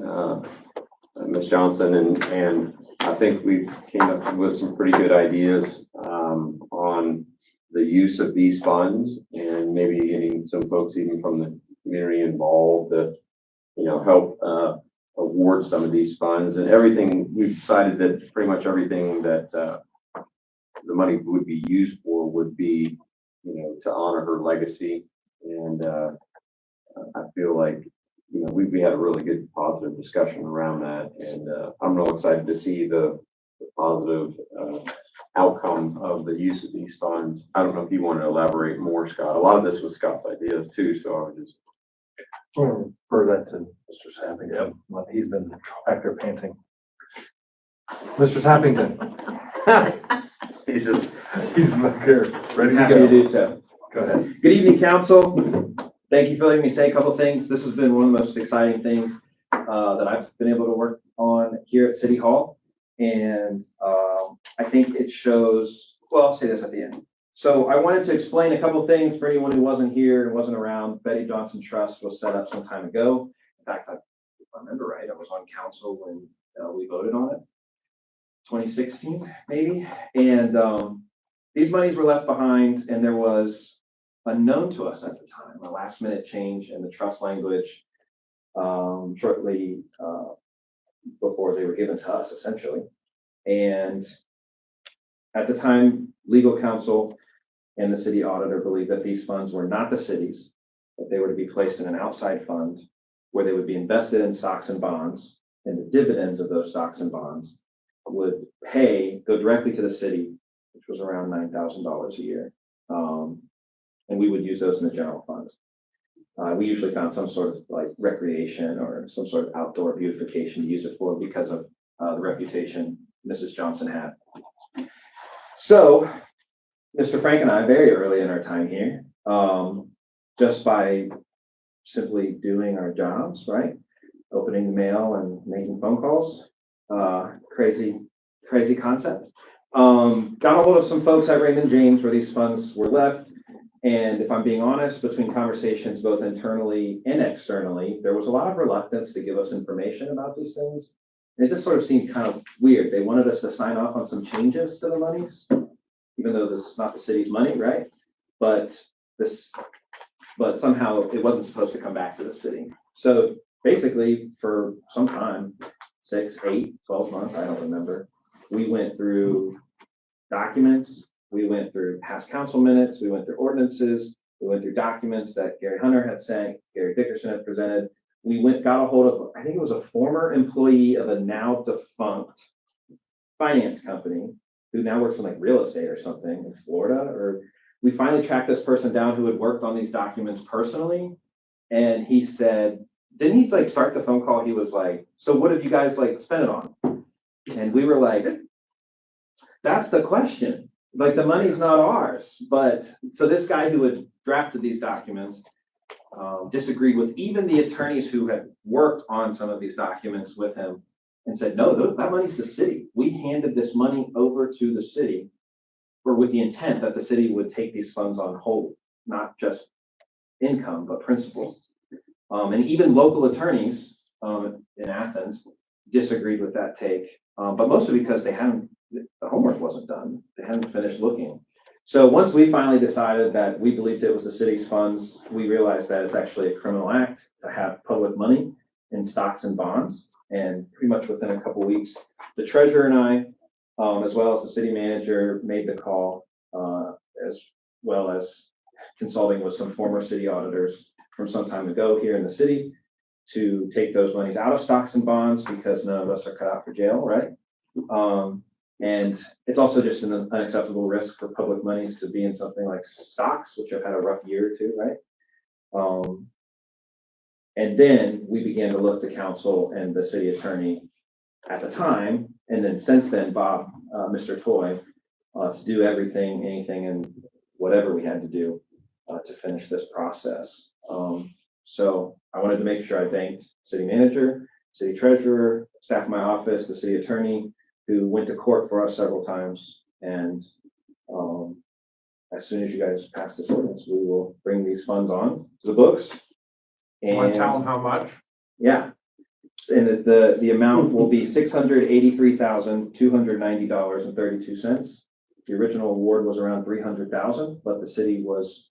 Ms. Johnson and I think we came up with some pretty good ideas, on the use of these funds and maybe getting some folks even from the community involved that, help, award some of these funds and everything. We've decided that pretty much everything that, the money would be used for would be, to honor her legacy. And I feel like, we had a really good positive discussion around that. And I'm real excited to see the positive outcome of the use of these funds. I don't know if you want to elaborate more, Scott. A lot of this was Scott's ideas too, so I would just For that to Mr. Sappington. He's been back there painting. Mr. Sappington. He's back there, ready to Happy to go. do so. Go ahead. Good evening, council. Thank you for letting me say a couple things. This has been one of the most exciting things that I've been able to work on here at City Hall. And I think it shows, well, I'll say this at the end. So I wanted to explain a couple things for anyone who wasn't here and wasn't around. Betty Johnson Trust was set up some time ago. In fact, if I remember right, I was on council when we voted on it. 2016, maybe. And these monies were left behind, and there was unknown to us at the time, a last minute change in the trust language shortly before they were given to us, essentially. And at the time, legal counsel and the city auditor believed that these funds were not the city's, that they were to be placed in an outside fund where they would be invested in stocks and bonds, and the dividends of those stocks and bonds would go directly to the city, which was around $9,000 a year. And we would use those in the general fund. We usually found some sort of like recreation or some sort of outdoor beautification to use it for because of the reputation Mrs. Johnson had. So, Mr. Frank and I, very early in our time here, just by simply doing our jobs, right? Opening the mail and making phone calls. Crazy concept. Got a hold of some folks at Raymond James where these funds were left. And if I'm being honest, between conversations both internally and externally, there was a lot of reluctance to give us information about these things. And it just sort of seemed kind of weird. They wanted us to sign off on some changes to the monies, even though this is not the city's money, right? But somehow it wasn't supposed to come back to the city. So basically for some time, 6, 8, 12 months, I don't remember, we went through documents, we went through past council minutes, we went through ordinances, we went through documents that Gary Hunter had sent, Gary Dickerson had presented. We got a hold of, I think it was a former employee of a now defunct finance company who now works in like real estate or something in Florida. Or we finally tracked this person down who had worked on these documents personally. And he said, didn't he like start the phone call? He was like, so what have you guys like spent it on? And we were like, that's the question. Like the money's not ours. But so this guy who had drafted these documents disagreed with even the attorneys who had worked on some of these documents with him and said, no, that money's the city. We handed this money over to the city or with the intent that the city would take these funds on hold, not just income, but principal. And even local attorneys in Athens disagreed with that take, but mostly because the homework wasn't done. They hadn't finished looking. So once we finally decided that we believed it was the city's funds, we realized that it's actually a criminal act to have public money in stocks and bonds. And pretty much within a couple of weeks, the treasurer and I, as well as the city manager, made the call, as well as consulting with some former city auditors from some time ago here in the city to take those monies out of stocks and bonds because none of us are cut out for jail, right? And it's also just an unacceptable risk for public monies to be in something like stocks, which have had a rough year or two, right? And then we began to look to council and the city attorney at the time, and then since then, Bob, Mr. Toy, to do everything, anything, and whatever we had to do to finish this process. So I wanted to make sure I thanked city manager, city treasurer, staff in my office, the city attorney, who went to court for us several times. And as soon as you guys pass this ordinance, we will bring these funds on to the books. And Want to tell them how much? Yeah. And the amount will be $683,290.32. The original award was around $300,000, but the city was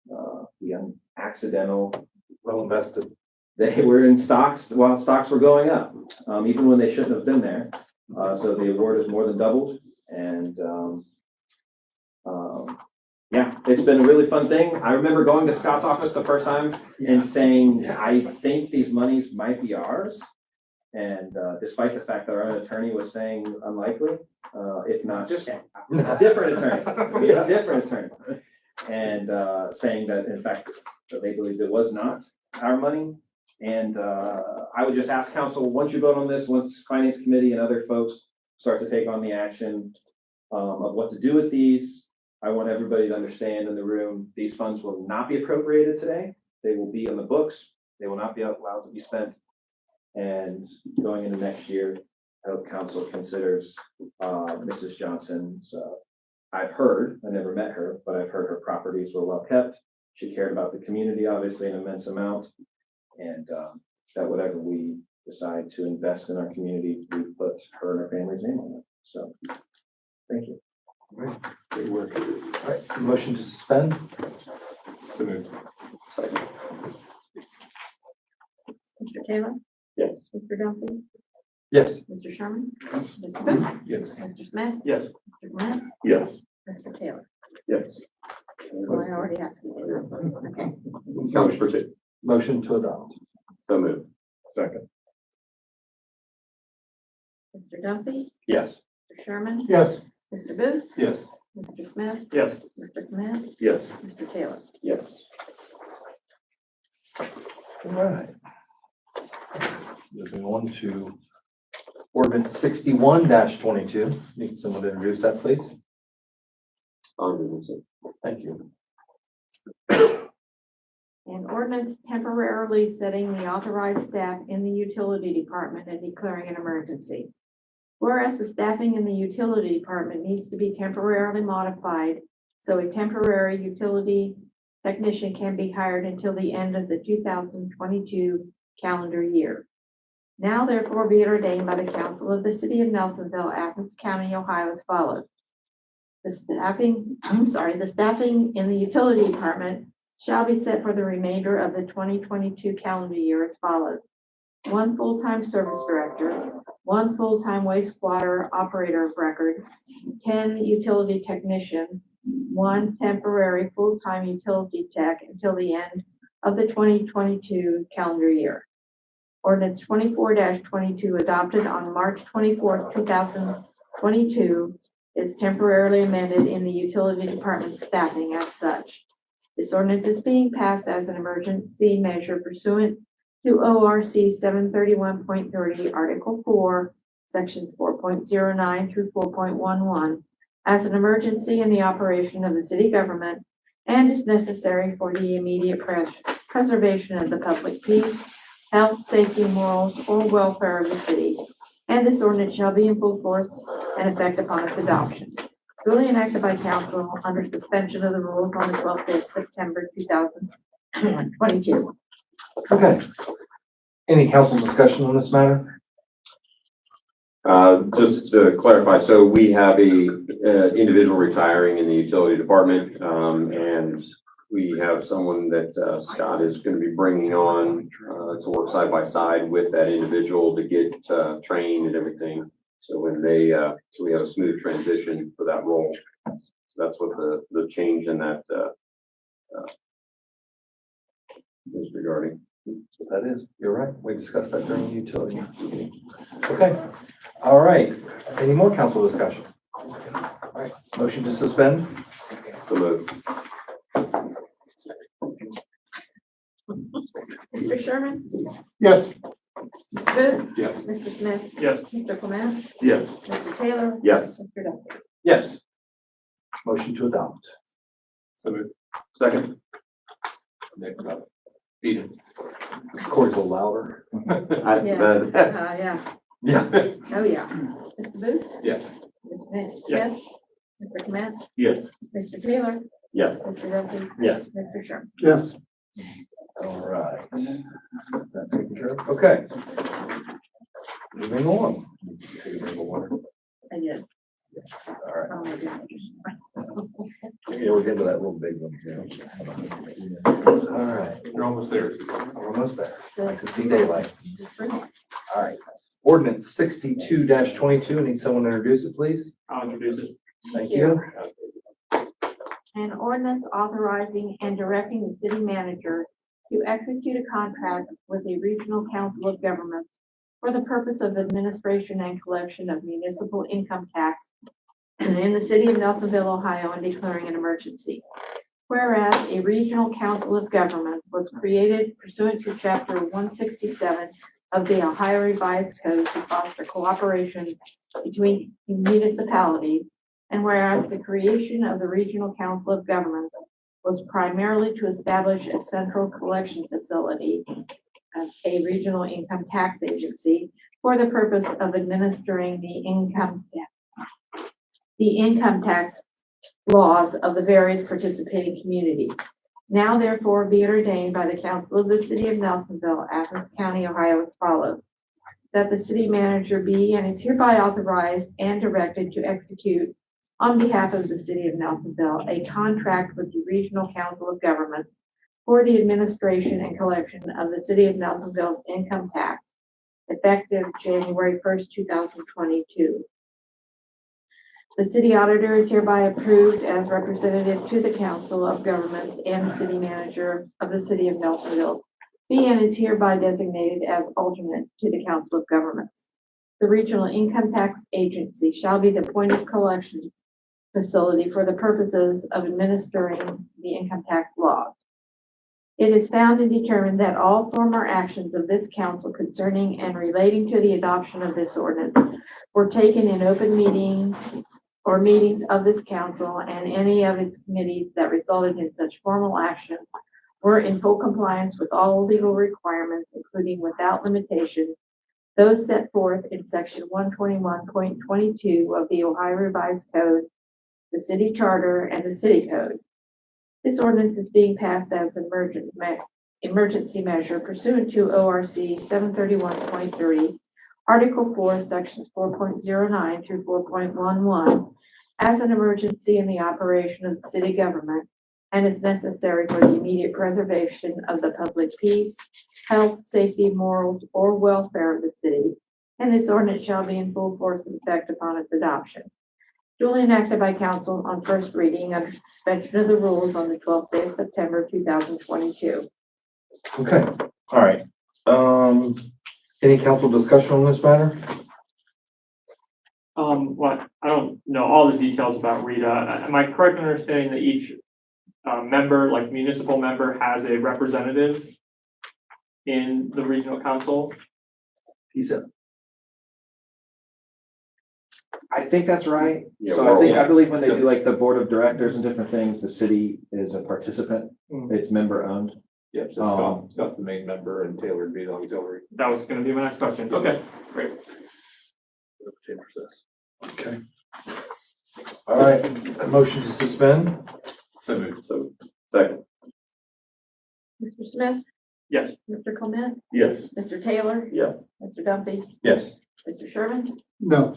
the accidental. Well invested. They were in stocks while stocks were going up, even when they shouldn't have been there. So the award is more than doubled. And yeah, it's been a really fun thing. I remember going to Scott's office the first time and saying, I think these monies might be ours. And despite the fact that our own attorney was saying unlikely, if not just a different attorney, and saying that in fact they believed it was not. our money. And I would just ask council, once you vote on this, once finance committee and other folks start to take on the action of what to do with these, I want everybody to understand in the room, these funds will not be appropriated today. They will be on the books. They will not be allowed to be spent. And going into next year, I hope council considers Mrs. Johnson's, I've heard, I never met her, but I've heard her properties were well kept. She cared about the community, obviously, an immense amount. And that whatever we decide to invest in our community, we put her and her family's name on it. So, thank you. All right, good work. All right, motion to suspend? So moved. Mr. Taylor? Yes. Mr. Duffy? Yes. Mr. Sherman? Mr. Booth? Yes. Mr. Smith? Yes. Mr. Clement? Yes. Mr. Taylor? Yes. Well, I already asked you. Okay. Couch for two. Motion to adopt. So moved. Second. Mr. Duffy? Yes. Mr. Sherman? Yes. Mr. Booth? Yes. Mr. Smith? Yes. Mr. Clement? Yes. Mr. Taylor? Yes. All right. Moving on to ordinance 61-22. Need someone to introduce that, please? Thank you. An ordinance temporarily setting the authorized staff in the utility department and declaring an emergency. Whereas the staffing in the utility department needs to be temporarily modified, so a temporary utility technician can be hired until the end of the 2022 calendar year. Now therefore be it ordained by the council of the city of Nelsonville, Athens County, Ohio as follows. The staffing in the utility department shall be set for the remainder of the 2022 calendar year as follows. 1 full-time service director, 1 full-time wastewater operator of record, 10 utility technicians, 1 temporary full-time utility tech until the end of the 2022 calendar year. Ordinance 24-22 adopted on March 24th, 2022 is temporarily amended in the utility department staffing as such. This ordinance is being passed as an emergency measure pursuant to ORC 731.30, Article 4, Sections 4.09 through 4.11, as an emergency in the operation of the city government and is necessary for the immediate preservation of the public peace, health, safety, morals, or welfare of the city. And this ordinance shall be in full force and effect upon its adoption. Duly enacted by council under suspension of the rules on the 12th day of September 2022. Okay. Any council discussion on this matter? Just to clarify, so we have a individual retiring in the utility department, and we have someone that Scott is going to be bringing on to work side by side with that individual to get trained and everything. So when they, so we have a smooth transition for that role. So that's what the change in that is regarding. So that is, you're right. We discussed that during the utility meeting. Okay. All right. Any more council discussion? All right. Motion to suspend? So moved. Mr. Sherman? Yes. Mr. Booth? Yes. Mr. Smith? Yes. Mr. Clement? Yes. Mr. Taylor? Yes. Mr. Duffy? Yes. Motion to adopt. So moved. Second. Beat it. Corey's a little louder. Yeah. Yeah. Yeah. Oh, yeah. Mr. Booth? Yes. Mr. Smith? Yes. Mr. Clement? Yes. Mr. Taylor? Yes. Mr. Duffy? Yes. Mr. Sherman? Yes. All right. That's taken care of. Okay. Moving on. Take a drink of water. I did. All right. Oh, my goodness. Yeah, we'll get to that little big one. Yeah. All right. You're almost there. We're almost there. Like to see daylight. Just bring it. All right. Ordinance 62-22. Need someone to introduce it, please? I'll introduce it. Thank you. An ordinance authorizing and directing the city manager to execute a contract with the Regional Council of Governments for the purpose of administration and collection of municipal income tax in the city of Nelsonville, Ohio, and declaring an emergency. Whereas a regional council of government was created pursuant to Chapter 167 of the Ohio Revised Code to foster cooperation between municipalities, and whereas the creation of the Regional Council of Governments was primarily to establish a central collection facility, a regional income tax agency, for the purpose of administering the income tax laws of the various participating communities. Now therefore be it ordained by the Council of the City of Nelsonville, Athens County, Ohio as follows. That the city manager be and is hereby authorized and directed to execute on behalf of the City of Nelsonville a contract with the Regional Council of Governments for the administration and collection of the City of Nelsonville's income tax effective January 1st, 2022. The city auditor is hereby approved as representative to the Council of Governments and the city manager of the City of Nelsonville. Be and is hereby designated as alternate to the Council of Governments. The Regional Income Tax Agency shall be the point of collection facility for the purposes of administering the income tax laws. It is found and determined that all former actions of this council concerning and relating to the adoption of this ordinance were taken in open meetings or meetings of this council, and any of its committees that resulted in such formal action were in full compliance with all legal requirements, including without limitation those set forth in section 121.22 of the Ohio Revised Code, the city charter, and the city code. This ordinance is being passed as an emergency measure pursuant to ORC 731.3, Article 4, Sections 4.09 through 4.11, as an emergency in the operation of the city government, and is necessary for the immediate preservation of the public peace, health, safety, morals, or welfare of the city, and this ordinance shall be in full force and effect upon its adoption. Duly enacted by council on first reading under suspension of the rules on the 12th day of September, 2022. Okay, all right. Any council discussion on this matter? Well, I don't know all the details about RETA. Am I correct in understanding that each member, like municipal member, has a representative in the regional council? He said. I think that's right. Yeah, So I believe when they do like the board of directors and different things, the city is a participant. It's member owned. Yeah, so Scott's the main member and Taylor would be the auxiliary. That was going to be my next question. Okay, great. Okay. All right, a motion to suspend. So moved. So, second. Mr. Smith? Yes. Mr. Clement? Yes. Mr. Taylor? Yes. Mr. Dumpy? Yes. Mr. Sherman? No,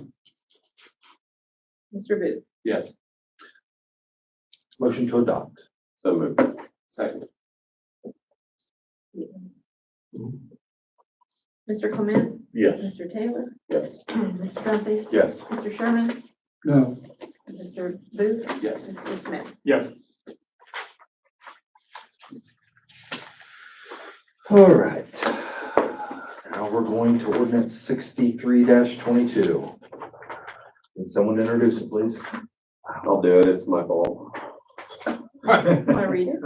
Mr. Booth? Yes. Motion to adopt. So moved. Second. Mr. Clement? Yes. Mr. Taylor? Yes. Mr. Dumpy? Yes. Mr. Sherman? no, Mr. Booth? Yes. Mr. Smith? Yes. All right. Now we're going to ordinance 63-22. Need someone to introduce it, please? I'll do it. It's my fault. Want to read it?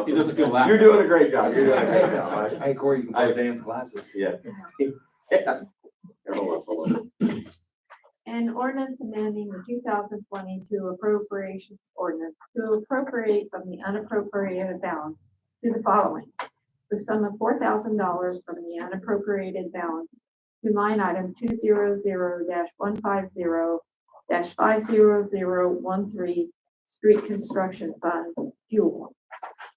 He doesn't feel that. You're doing a great job. You're doing a great job. Hey, Corey, you can wear dance glasses. Yeah. Yeah. Hold on. An ordinance amending the 2022 appropriations ordinance to appropriate from the unappropriated balance to the following: the sum of $4,000 from the unappropriated balance to line item 200-150-50013 street construction fund fuel.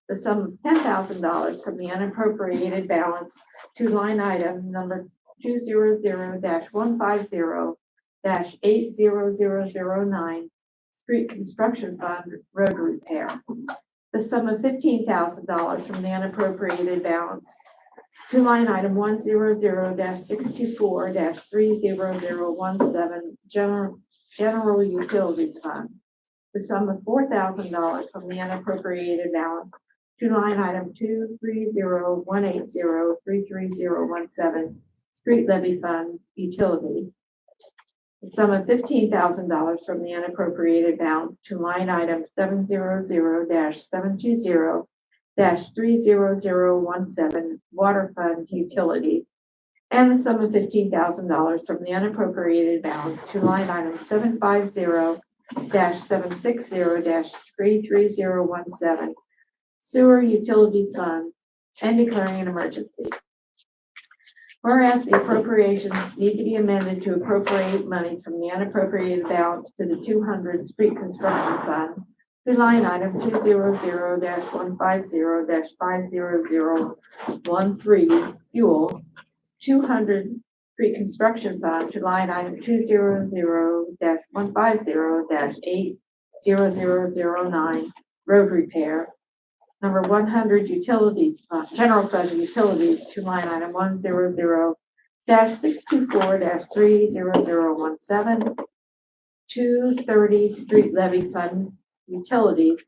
The sum of $10,000 from the unappropriated balance to line item number 200-150-80009 street construction fund road repair. The sum of $15,000 from the unappropriated balance to line item 100-624-30017 general utilities fund. The sum of $4,000 from the unappropriated balance to line item 230-180-33017 street levy fund utility. The sum of $15,000 from the unappropriated balance to line item 700-720-30017 Water Fund Utilities, and the sum of $15,000 from the unappropriated balance to line item 750-760-33017 Sewer Utilities Fund, and declaring an emergency. Whereas the appropriations need to be amended to appropriate monies from the unappropriated balance to the 200 Street Construction Fund to line item 200-150-50013 fuel, 200 Street Construction Fund to line item 200-150-80009 road repair, number 100 utilities fund, general fund utilities to line item 100-624-30017, 230 street levy fund utilities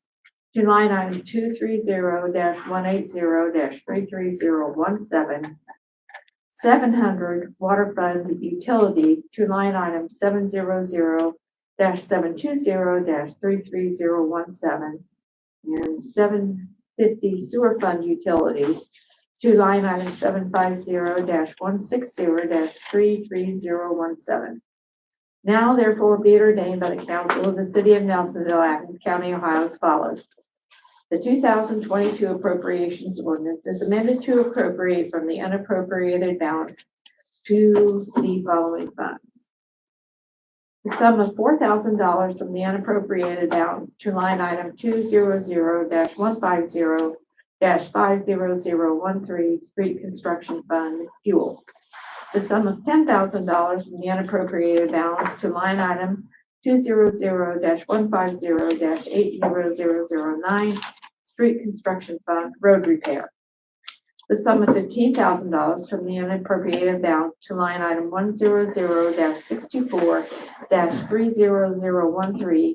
to line item 230-180-33017, 700 water fund utilities to line item 700-720-33017, and 750 sewer fund utilities to line item 750-160-33017. Now therefore be it ordained by the Council of the City of Nelsonville, Athens County, Ohio as follows. The 2022 appropriations ordinance is amended to appropriate from the unappropriated balance to the following funds. The sum of $4,000 from the unappropriated balance to line item 200-150-50013 Street Construction Fund fuel. The sum of $10,000 from the unappropriated balance to line item 200-150-80009 Street Construction Fund road repair. The sum of $15,000 from the unappropriated balance to line item 100-64-30013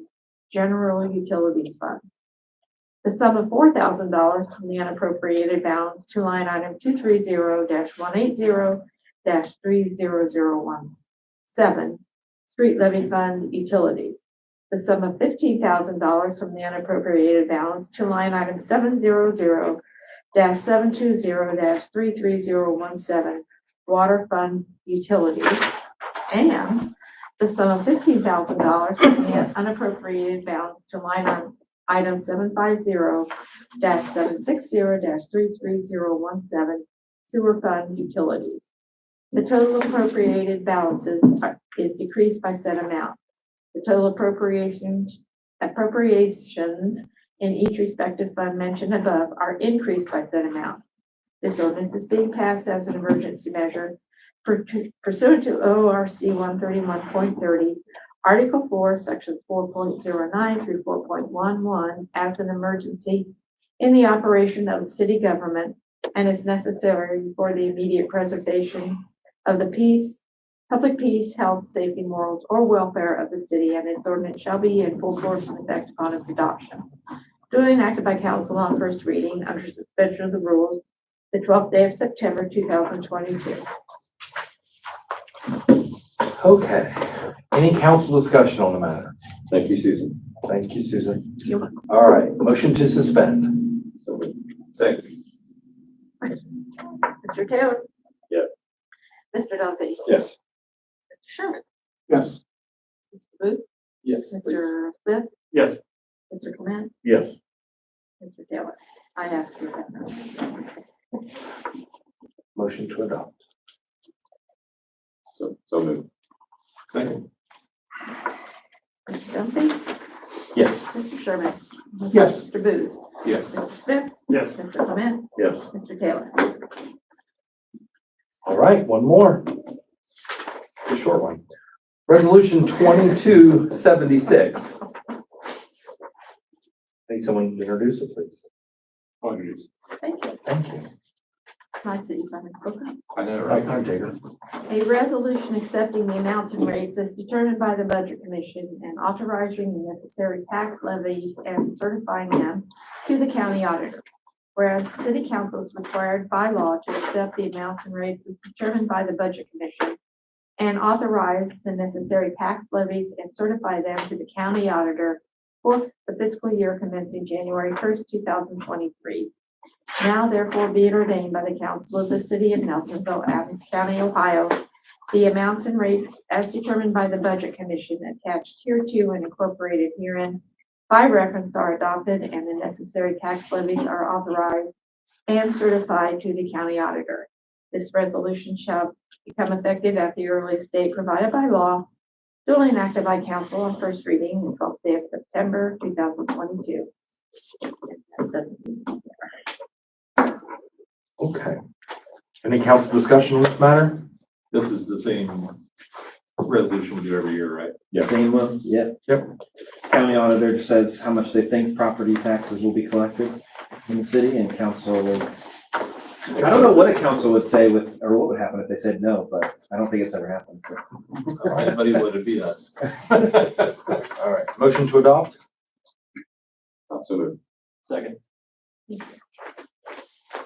General Utilities Fund. The sum of $4,000 from the unappropriated balance to line item 230-180-30017 Street Levy Fund Utilities. The sum of $15,000 from the unappropriated balance to line item 700-720-33017 Water Fund Utilities, and the sum of $15,000 from the unappropriated balance to line item 750-760-33017 Sewer Fund Utilities. The total appropriated balances is decreased by said amount. The total appropriations in each respective fund mentioned above are increased by said amount. This ordinance is being passed as an emergency measure pursuant to ORC 131.30, Article 4, Section 4.09 through 4.11 as an emergency in the operation of the city government and is necessary for the immediate preservation of the peace, public peace, health, safety, morals, or welfare of the city, and its ordinance shall be in full force and effect upon its adoption. Duly enacted by council on first reading under suspension of the rules the 12th day of September 2022. Okay. Any council discussion on the matter? Thank you, Susan. Thank you, Susan. You're welcome. All right, motion to suspend. Second. Mr. Taylor? Yes. Mr. Duffy? Yes. Mr. Sherman? Yes. Mr. Booth? Yes. Mr. Smith? Yes. Mr. Clement? Yes. Mr. Taylor? I have to. Motion to adopt. So moved. Second. Mr. Duffy? Yes. Mr. Sherman? Yes. Mr. Booth? Yes. Mr. Smith? Yes. Mr. Clement? Yes. Mr. Taylor? All right, one more. The short one. Resolution 2276. Need someone to introduce it, please. Apologies. Thank you. Thank you. Nice that you finally spoke up. I know, Right, right? time taker. A resolution accepting the amounts and rates as determined by the Budget Commission and authorizing the necessary tax levies and certifying them to the county auditor. Whereas City Council is required by law to accept the amounts and rates as determined by the Budget Commission and authorize the necessary tax levies and certify them to the county auditor for the fiscal year commencing January 1st, 2023. Now therefore be it ordained by the council of the city of Nelsonville, Adams County, Ohio, the amounts and rates as determined by the Budget Commission attached hereto and incorporated herein by reference are adopted, and the necessary tax levies are authorized and certified to the county auditor. This resolution shall become effective at the earliest date provided by law, duly enacted by council on first reading the 12th day of September 2022. That doesn't mean Okay. Any council discussion on this matter? This is the same resolution we do every year, right? Same one, yep. Yep. County auditor says how much they think property taxes will be collected in the city, and council will. I don't know what a council would say with, or what would happen if they said no, but I don't think it's ever happened. So. Anybody would it be us? All right, motion to adopt? So moved. Second.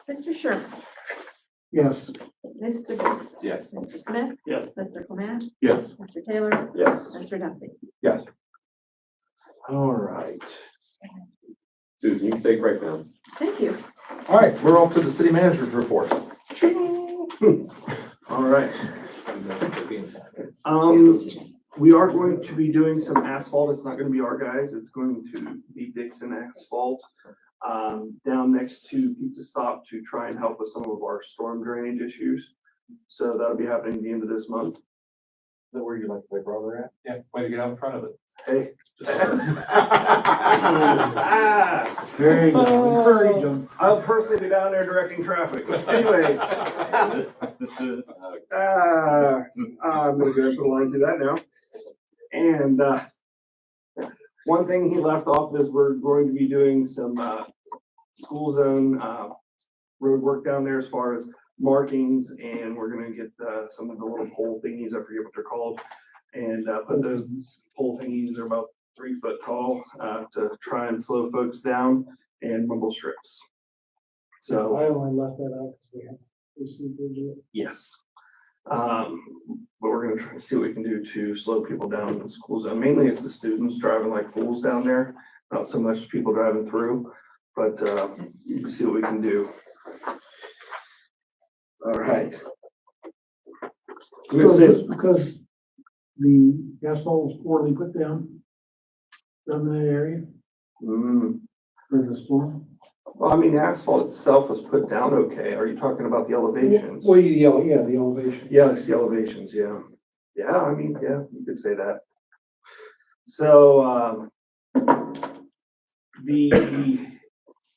Mr. Sherman, Yes. Mr. Booth, Yes. Mr. Smith, Yes. Mr. Clement, Yes. Mr. Taylor, Yes. Mr. Duffy. Yes. All right. Susan, you can take a break now. Thank you. All right, we're off to the city manager's report. All right. We are going to be doing some asphalt. It's not gonna be our guys. It's going to be Dixon Asphalt. Down next to Pizza Stop to try and help with some of our storm drainage issues. So that'll be happening at the end of this month. Is that where you like to play brother at? Yeah, way to get out in front of it. Hey. There you go. Encourage them. I'll personally be down there directing traffic. Anyways. I'm gonna go and put a line through that now. And, one thing he left off is we're going to be doing some, school zone, road work down there as far as markings, and we're gonna get, some of the little pole thingies, I forget what they're called, and, put those pole thingies, they're about 3 foot tall, to try and slow folks down, and mumble strips. So. I only left that out because we haven't received it yet. Yes. But we're gonna try to see what we can do to slow people down in the school zone. Mainly it's the students driving like fools down there, not so much people driving through, but, you can see what we can do. All right. I'm gonna So say- just because the asphalt was poorly put down in that area Mm, for the storm. well, I mean, the asphalt itself was put down okay. Are you talking about the elevations? Well, yeah, the elevation. Yes, the elevations, yeah. Yeah, I mean, yeah, you could say that. So,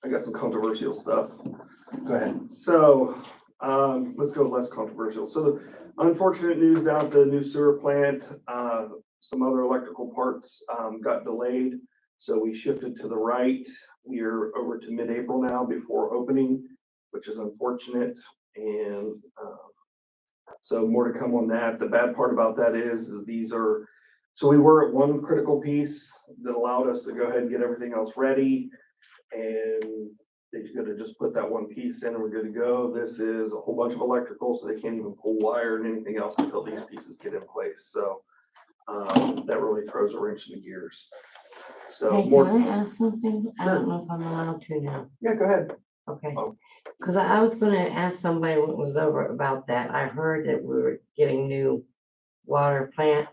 I got some controversial stuff. Go ahead. So, let's go less controversial. So the unfortunate news down at the new sewer plant, some other electrical parts, got delayed. So we shifted to the right. We are over to mid-April now before opening, which is unfortunate. And, so more to come on that. The bad part about that is these are, so we were at one critical piece that allowed us to go ahead and get everything else ready. And they could have just put that one piece in and we're good to go. This is a whole bunch of electrical, so they can't even pull wire and anything else until these pieces get in place. So, that really throws a wrench in the gears. So Hey, more. can I ask something? I don't know if I'm allowed to now. Yeah, go ahead. Okay. Oh. Cause I was gonna ask somebody what was over about that. I heard that we were getting new water plant.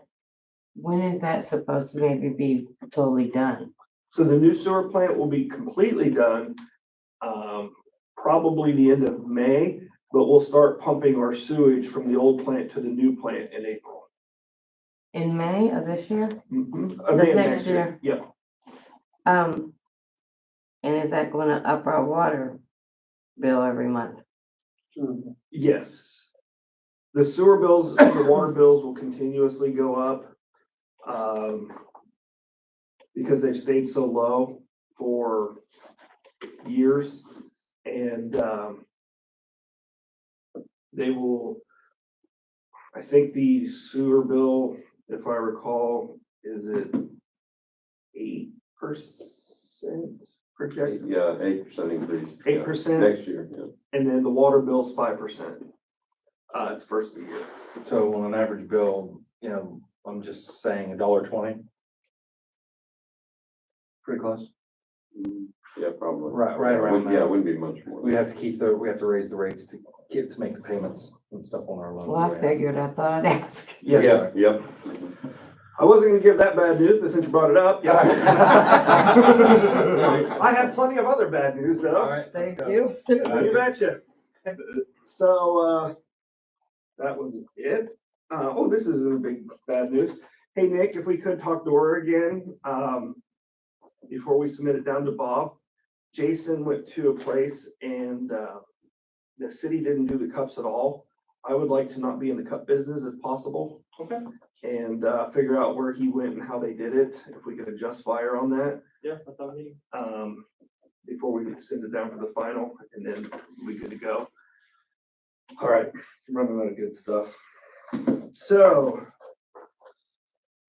When is that supposed to maybe be totally done? So the new sewer plant will be completely done, probably the end of May, but we'll start pumping our sewage from the old plant to the new plant in April. In May of this year? May of next year? Yep. And is that gonna up our water bill every month? Yes. The sewer bills, the water bills will continuously go up. Because they've stayed so low for years and, they will, I think the sewer bill, if I recall, is it 8% projected? Yeah, 8% increase. 8%? Next year, yeah. And then the water bill's 5%. It's first of the year. So on an average bill, I'm just saying $1.20. Pretty close. Yeah, probably. Right around Yeah, that. it wouldn't be much more. We have to raise the rates to make the payments and stuff on our loan. Well, I figured, I thought I'd ask. Yes. Yep. I wasn't gonna give that bad news, but since you brought it up, yeah. I have plenty of other bad news though. Thank you. You betcha. So, that was it. This is a big bad news. Hey, Nick, if we could talk to her again, before we submit it down to Bob. Jason went to a place and, the city didn't do the cups at all. I would like to not be in the cup business if possible. Okay. And, figure out where he went and how they did it, if we could adjust fire on that. Yeah, I thought meeting. Before we send it down for the final, and then we good to go. All right, I'm running out of good stuff. So,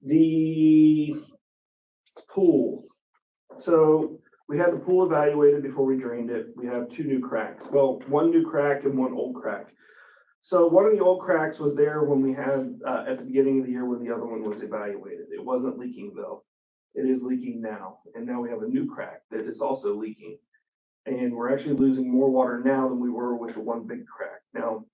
the pool. So, we had the pool evaluated before we drained it. We have 2 new cracks. Well, 1 new crack and 1 old crack. So one of the old cracks was there when we had, at the beginning of the year when the other one was evaluated. It wasn't leaking though. It is leaking now. And now we have a new crack that is also leaking. And we're actually losing more water now than we were with the 1 big crack. Now,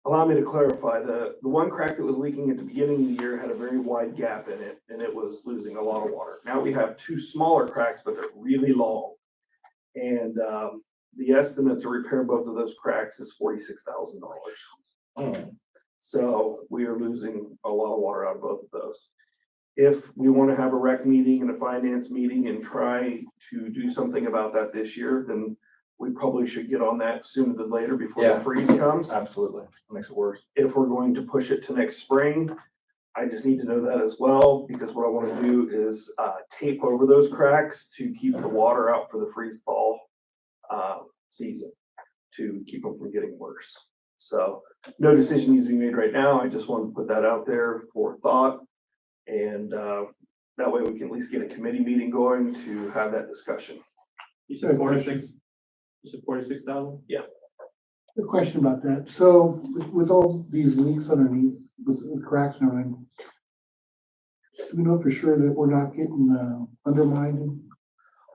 allow me to clarify, the 1 crack that was leaking at the beginning of the year had a very wide gap in it and it was losing a lot of water. Now we have 2 smaller cracks, but they're really long. And, the estimate to repair both of those cracks is $46,000. So we are losing a lot of water out of both of those. If we want to have a rec meeting and a finance meeting and try to do something about that this year, then we probably should get on that sooner than later before the freeze comes. Absolutely. It makes it worse. If we're going to push it to next spring, I just need to know that as well, because what I want to do is tape over those cracks to keep the water out for the freeze thaw season, to keep them from getting worse. So no decision needs to be made right now. I just wanted to put that out there for thought. And that way we can at least get a committee meeting going to have that discussion. You said 46, you said 46,000? Yeah. A question about that. So with all these leaks underneath, with the cracks and everything, do we know for sure that we're not getting undermined?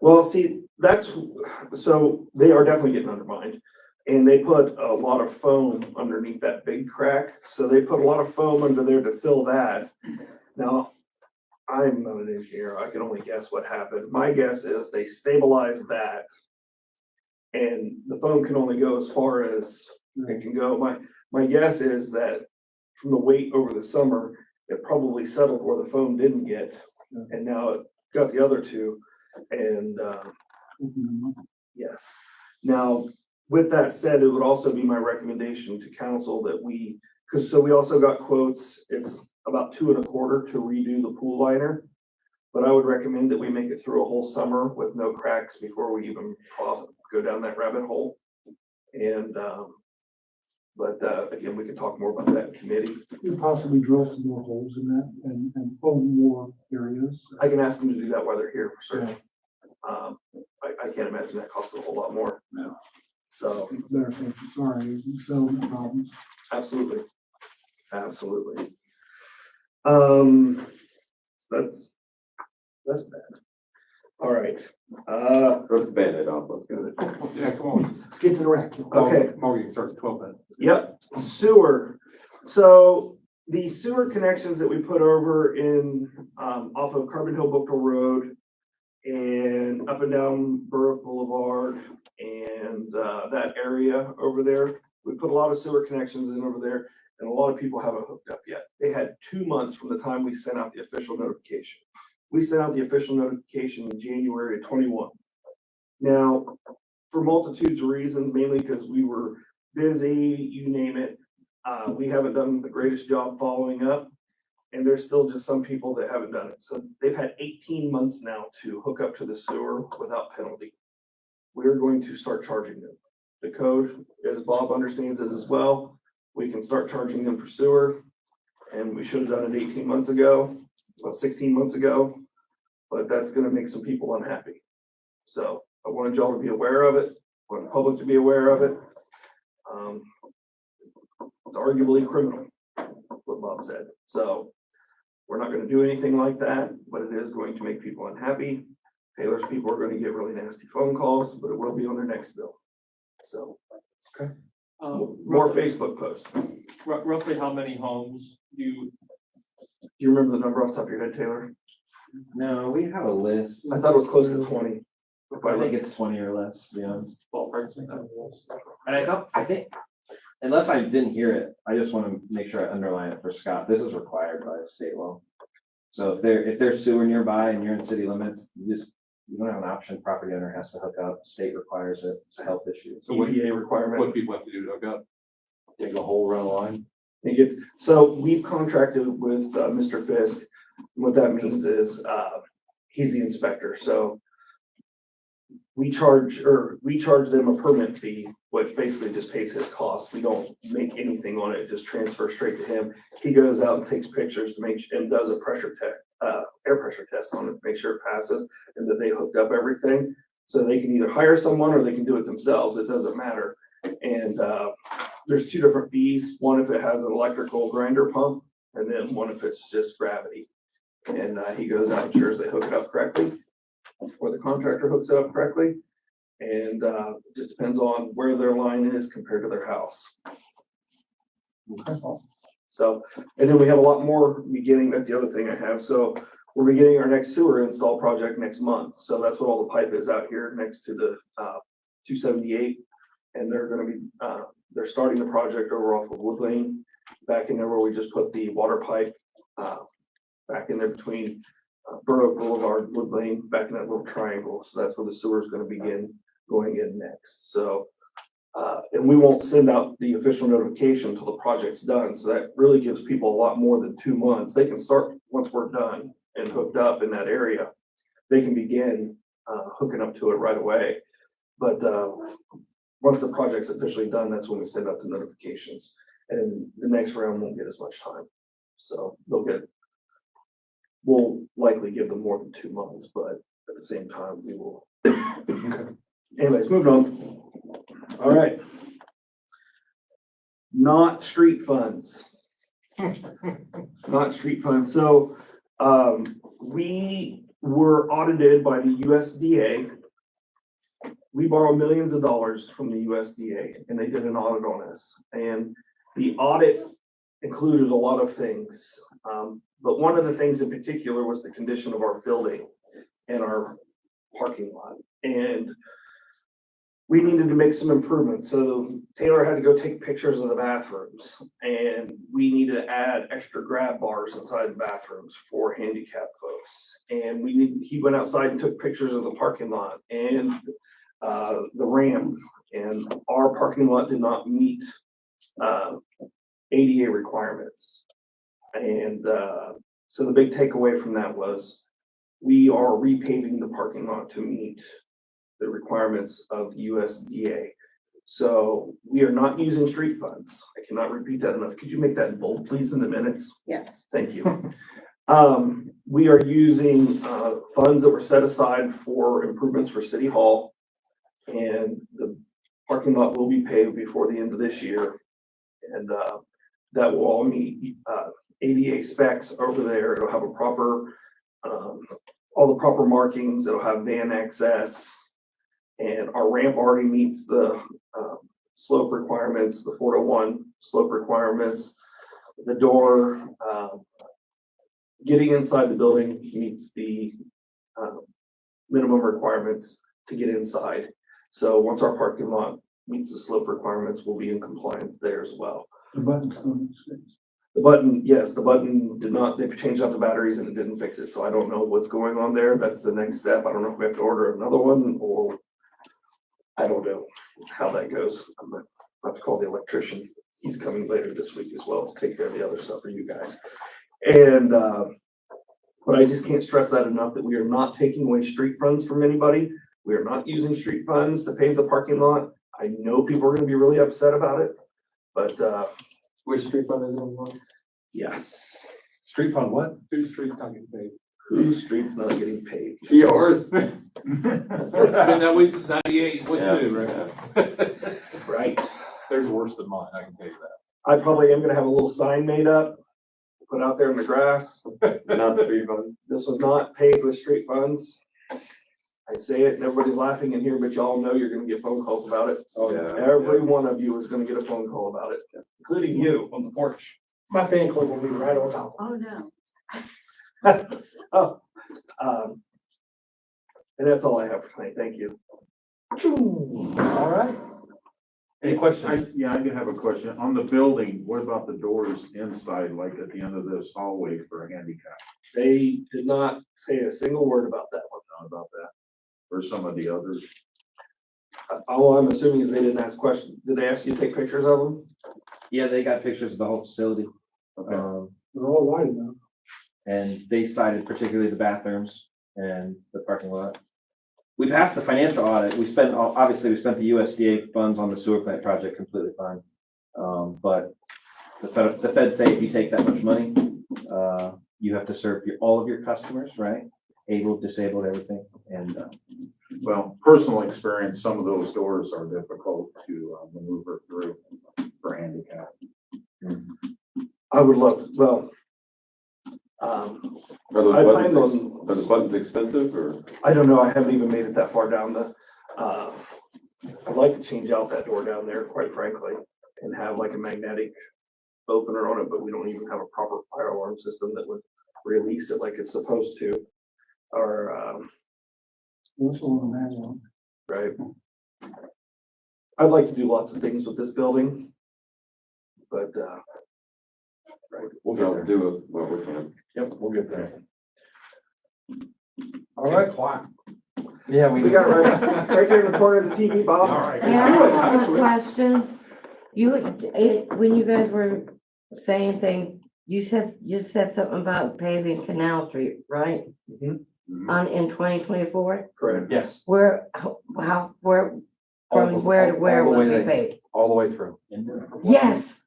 Well, see, so they are definitely getting undermined. And they put a lot of foam underneath that big crack. So they put a lot of foam under there to fill that. Now, I'm not an engineer. I can only guess what happened. My guess is they stabilized that. And the foam can only go as far as it can go. My guess is that from the weight over the summer, it probably settled where the foam didn't get. And now it got the other 2. And yes. Now, with that said, it would also be my recommendation to council that we also got quotes. It's about $2.25 to redo the pool liner. But I would recommend that we make it through a whole summer with no cracks before we even go down that rabbit hole. And, again, we can talk more about that in committee. You possibly drill some more holes in that and foam more areas. I can ask them to do that while they're here, for certain. I can't imagine that costs a whole lot more. No. So. Better safe than sorry, so no problems. Absolutely. That's bad. All right. Rip the Band-Aid off, let's go. Yeah, come on. Let's get to the wreck. Okay. Morgan starts 12 minutes. Yep, sewer. So the sewer connections that we put over in, off of Carbon Hill Bookville Road and up and down Burke Boulevard and, that area over there, we put a lot of sewer connections in over there and a lot of people haven't hooked up yet. They had 2 months from the time we sent out the official notification. We sent out the official notification in January of 21. Now, for multitudes of reasons, mainly because we were busy, you name it, we haven't done the greatest job following up. And there's still just some people that haven't done it. So they've had 18 months now to hook up to the sewer without penalty. We're going to start charging them. The code, as Bob understands it as well, we can start charging them for sewer. And we should have done it 18 months ago, well, 16 months ago, but that's gonna make some people unhappy. So I wanted y'all to be aware of it, I want the public to be aware of it. it's arguably criminal, what Bob said. So we're not gonna do anything like that, but it is going to make people unhappy. Taylor's people are gonna get really nasty phone calls, but it will be on their next bill. So, more Facebook posts. Do Roughly how many homes do you remember the number off the top of your head, Taylor? No, we have a list. I thought it was close to 20. I think it's 20 or less, to be honest. ballpark? And I think, unless I didn't hear it, I just want to make sure I underline it for Scott. This is required by state law. So if there's sewer nearby and you're in city limits, you don't have an option. Property owner has to hook up. State requires it. It's a health issue. So what EPA requirement. what people have to do to hook up? Dig a hole, run a line? So we've contracted with Mr. Fisk. What that means is he's the inspector. So we charge them a permit fee, which basically just pays his cost. We don't make anything on it, it just transfers straight to him. He goes out and takes pictures and does a air pressure test on it to make sure it passes and that they hooked up everything. So they can either hire someone or they can do it themselves. It doesn't matter. And there's two different fees. One if it has an electrical grinder pump, and then one if it's just gravity. And he goes out and ensures they hook it up correctly, or the contractor hooks it up correctly. And it just depends on where their line is compared to their house. So, and then we have a lot more beginning. That's the other thing I have. So we're beginning our next sewer install project next month. So that's what all the pipe is out here next to the 278. And they're going to be, they're starting the project over off of Wood Lane, back in there where we just put the water pipe, back in there between Borough Boulevard, Wood Lane, back in that little triangle. So that's where the sewer is going to begin going in next. So, and we won't send out the official notification until the project's done. So that really gives people a lot more than 2 months. They can start once we're done and hooked up in that area. They can begin hooking up to it right away. But once the project's officially done, that's when we send out the notifications. And the next round won't get as much time. So we'll likely give them more than 2 months, but at the same time, we will. Anyways, moving on. All right. Not street funds. Not street funds. So we were audited by the USDA. We borrow millions of dollars from the USDA, and they did an audit on us. And the audit included a lot of things. But one of the things in particular was the condition of our building and our parking lot. And we needed to make some improvements. So Taylor had to go take pictures of the bathrooms, and we needed to add extra grab bars inside the bathrooms for handicapped folks. And he went outside and took pictures of the parking lot and the ramp, and our parking lot did not meet ADA requirements. And so the big takeaway from that was we are repaving the parking lot to meet the requirements of USDA. So we are not using street funds. I cannot repeat that enough. Could you make that in bold, please, in the minutes? Yes. Thank you. We are using funds that were set aside for improvements for City Hall, and the parking lot will be paved before the end of this year. And that will all meet ADA specs over there. It'll have a proper, all the proper markings. It'll have van access, and our ramp already meets the slope requirements, the 401 slope requirements. The door, getting inside the building meets the minimum requirements to get inside. So once our parking lot meets the slope requirements, we'll be in compliance there as well. The button's still fixed. The button, yes, the button did not, they changed out the batteries and it didn't fix it. So I don't know what's going on there. That's the next step. I don't know if we have to order another one, or I don't know how that goes. I'm gonna have to call the electrician. He's coming later this week as well to take care of the other stuff for you guys. And, but I just can't stress that enough, that we are not taking away street funds from anybody. We are not using street funds to pave the parking lot. I know people are gonna be really upset about it, but, Which street fund is it on? yes. Street fund what? Whose street's not getting paid? Whose street's not getting paved? Yours. Been that way since '98. What's new right now? Right. There's worse than mine, I can tell you that. I probably am gonna have a little sign made up, put out there in the grass. Not street fun. This was not paid with street funds. I say it and everybody's laughing in here, but y'all know you're gonna get phone calls about it. Oh, yeah. Every one of you is gonna get a phone call about it, including you on the porch. My fan club will be right on top. Oh, no. So, and that's all I have for tonight. Thank you. All right. Any questions? Yeah, I do have a question. On the building, what about the doors inside, like at the end of this hallway for a handicap? They did not say a single word about that one. Not about that, or some of the others? All I'm assuming is they didn't ask questions. Did they ask you to take pictures of them? Yeah, they got pictures of the whole facility. Okay. They're all wide enough. And they cited particularly the bathrooms and the parking lot. We passed the financial audit. We spent the USDA funds on the sewer plant project completely fine. But the feds say if you take that much money, you have to serve all of your customers, right? Able, disabled, everything. And Well, personal experience, some of those doors are difficult to maneuver through for handicap. I would love, well, Are I those planned buttons, on, are the buttons expensive or? I don't know, I haven't even made it that far down the, I'd like to change out that door down there, quite frankly, and have like a magnetic opener on it, but we don't even have a proper fire alarm system that would release it like it's supposed to. Or, That's a little bad one. right. I'd like to do lots of things with this building, but, right. We'll try to do it what we can. Yep, we'll get there. All right. Yeah, We got it right there in the corner of the TV, Bob. All right. Yeah, I have a question. When you guys were saying things, you said something about paving Canal Street, right? In 2024? Correct. Yes. Where, where, from where to where all the will way we pave? All the way through. Yes,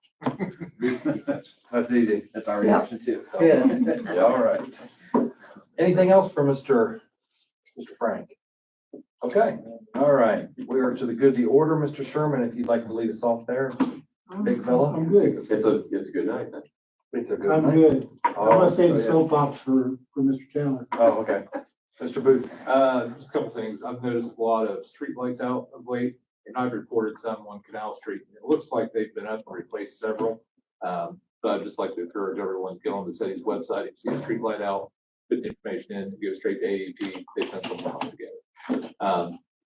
That's easy. that's our Yep. reaction too. good. Yeah, all right. Anything else for Mr. Frank? Okay, all right. We are to the good of the order, Mr. Sherman, if you'd like to lead us off there, big fella. I'm good. It's a good night then. It's a good I'm night. good. I'm gonna save the Oh, soapbox for Mr. Taylor. Oh, okay. Mr. Booth. Just a couple things. I've noticed a lot of streetlights out of late, and I've reported some on Canal Street. It looks like they've been up and replaced several. But I'd just like to encourage everyone to get on the city's website. If you see a street light out, put the information in, go straight to AEP, they send someone out to get it.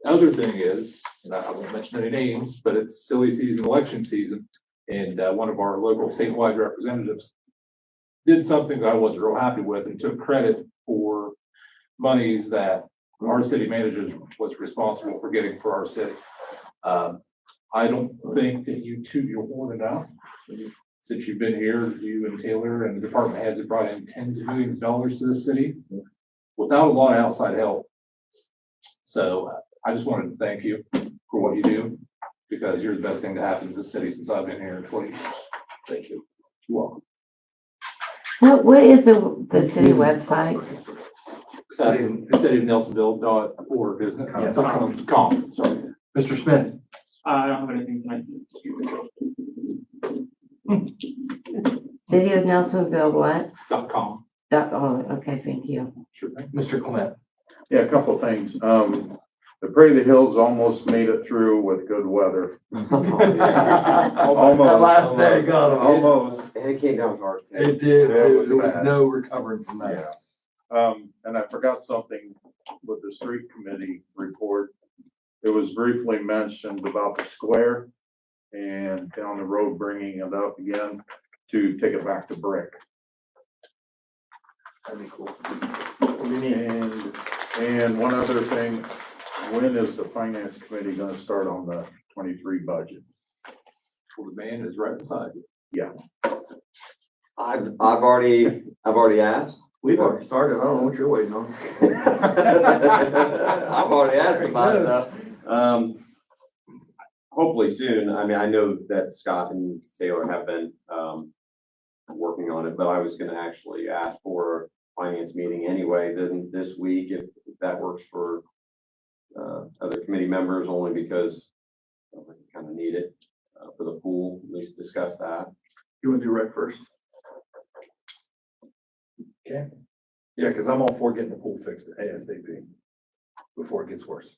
Other thing is, and I won't mention any names, but it's silly season, election season, and one of our local statewide representatives did something that I wasn't real happy with and took credit for monies that our city manager was responsible for getting for our city. I don't think that you toot your horn enough. Since you've been here, you and Taylor and the department heads have brought in tens of millions of dollars to the city without a lot of outside help. So I just wanted to thank you for what you do, because you're the best thing to happen to the city since I've been here in 20 years. Thank you. You're welcome. What is the city website? City of Nelsonville.org, isn't it? Yes. Com, sorry. Mr. Smith. I don't have anything tonight. City of Nelsonville, what? .com. Okay, thank you. Sure thing. Mr. Clement. Yeah, a couple of things. The Prairie of the Hills almost made it through with good weather. Almost. That last day got him. Almost. And it came down hard. It did. Yeah, it was There was bad. no recovering from that. And I forgot something with the street committee report. It was briefly mentioned about the square and down the road bringing it up again to take it back to brick. That'd be cool. And one other thing, when is the finance committee gonna start on the 23 budget? Well, the man is right beside you. Yeah. I've already asked. We've already started. I don't know what you're waiting on. I've already asked about it though. Hopefully soon. I mean, I know that Scott and Taylor have been, working on it, but I was gonna actually ask for a finance meeting anyway, then this week, if that works for, other committee members, only because we kind of need it. for the pool, at least discuss that. You wanna do rec first? Okay. Yeah, because I'm all for getting the pool fixed ASAP before it gets worse.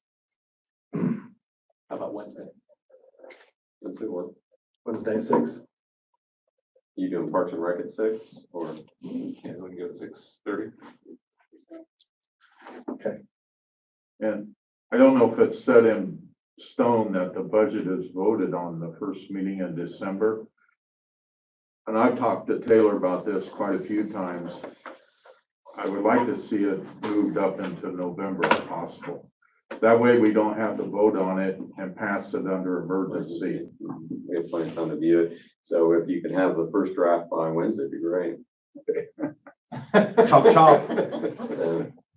How about Wednesday? Let's see what, Wednesday at 6. you doing Parks and Rec at 6 or? Yeah, we can go to 6:30. And I don't know if it's set in stone that the budget is voted on the first meeting in December. And I've talked to Taylor about this quite a few times. I would like to see it moved up into November if possible. That way we don't have to vote on it and pass it under emergency. We have plenty of time to view it. So if you can have the first draft by Wednesday, it'd be great. Chop, chop.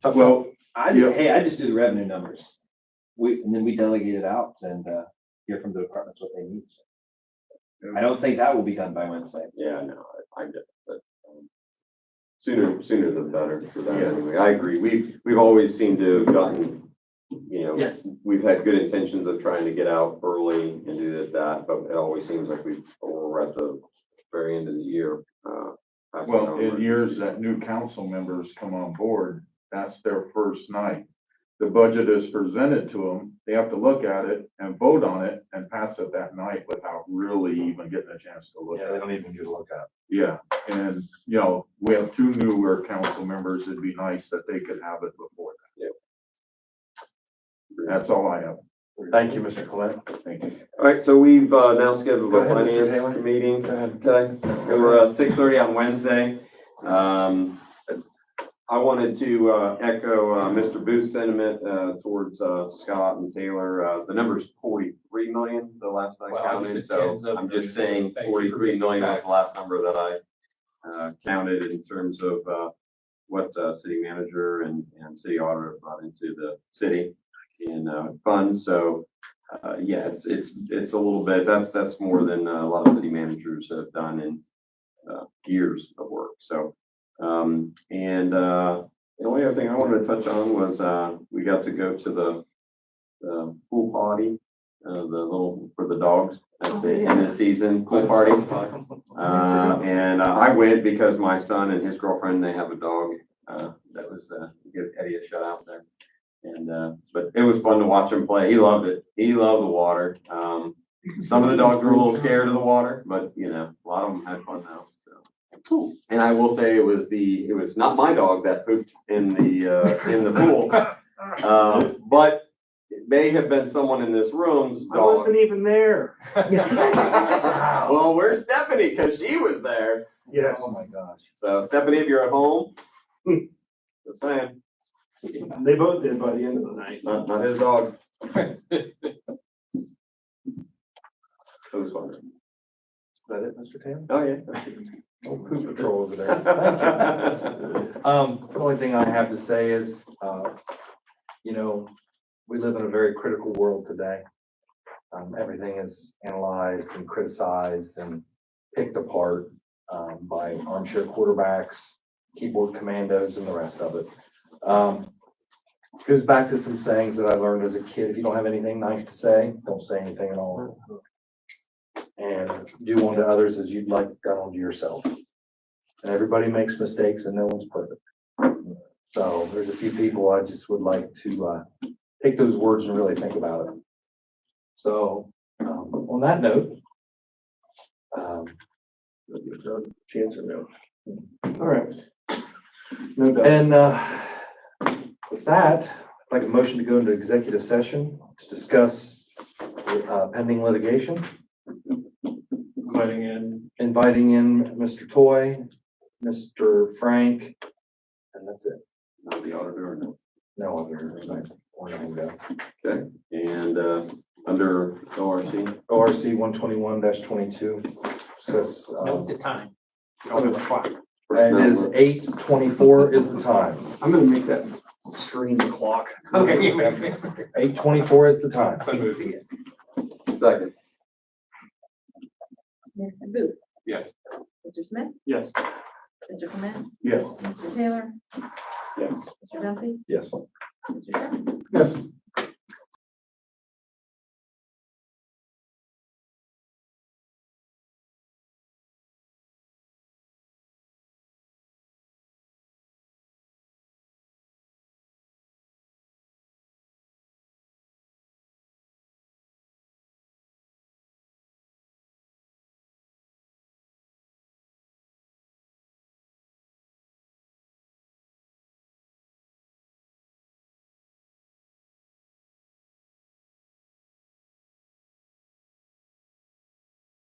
So, Well, I just do the revenue numbers. And then we delegate it out and, hear from the departments what they need. I don't think that will be done by Wednesday. yeah, no, I get it, but sooner than better for that Yeah. anyway. I agree. We've always seemed to have gotten, Yes. we've had good intentions of trying to get out early and do that, but it always seems like we're at the very end of the year. passing Well, over. in years that new council members come on board, that's their first night. The budget is presented to them, they have to look at it and vote on it and pass it that night without really even getting a chance to look Yeah, at they it. don't even get to look at Yeah, and, we have 2 newer council members, it'd be nice that they could have it before that. That's all I have. it. Thank you, Mr. Clement. Thank you. All right, so we've now scheduled Go a ahead, Mr. finance Taylor. meeting. Go ahead. Okay, over 6:30 on Wednesday. I wanted to echo Mr. Booth's sentiment towards Scott and Taylor. The number's 43 million, the last I Well, I counted, just said so tens of I'm just millions, saying so thank you for 43 being million was exact. the last number that I counted in terms of what city manager and city auditor brought into the city in funds. So yeah, it's a little bit, that's more than a lot of city managers have done in years of work. So the only other thing I wanted to touch on was we got to go to the pool party, the little for the dogs at the end of the season pool party. And I went because my son and his girlfriend, they have a dog that was give Eddie a shout out there. And but it was fun to watch him play. He loved it. He loved the water. Some of the dogs were a little scared of the water, but a lot of them had fun now. So. And I will say it was not my dog that pooped in the pool, but it may have been someone in this room's dog. I wasn't even there. Well, where's Stephanie? Because she was there. Yes. Oh my gosh. So Stephanie, if you're at home, just saying, They both did by the end of the night. not his dog. It was fun. Is that it, Mr. Taylor? Oh yeah. Oh, poop patrol over there. Thank you. The only thing I have to say is, we live in a very critical world today. Everything is analyzed and criticized and picked apart by armchair quarterbacks, keyboard commandos, and the rest of it. Goes back to some sayings that I learned as a kid. If you don't have anything nice to say, don't say anything at all. And do unto others as you'd like done unto yourself. And everybody makes mistakes and no one's perfect. So there's a few people I just would like to take those words and really think about it. So on that note, Chance or no? All right. No doubt. and with that, I'd like a motion to go into executive session to discuss pending litigation. Inviting in Mr. Toy, Mr. Frank, and that's it. Not the auditor. No. No other. We're not gonna go. Okay. And under ORC. ORC 121-22 says, Note the time. Oh, it's o'clock. and it is 8:24 is the time. I'm gonna make that screen the clock. 8:24 is the time. Second. Mr. Booth, Yes. Mr. Smith, Yes. Mr. Clement, Yes. Mr. Taylor, Yes. Mr. Duffy, Yes. Mr. Sherman. Yes.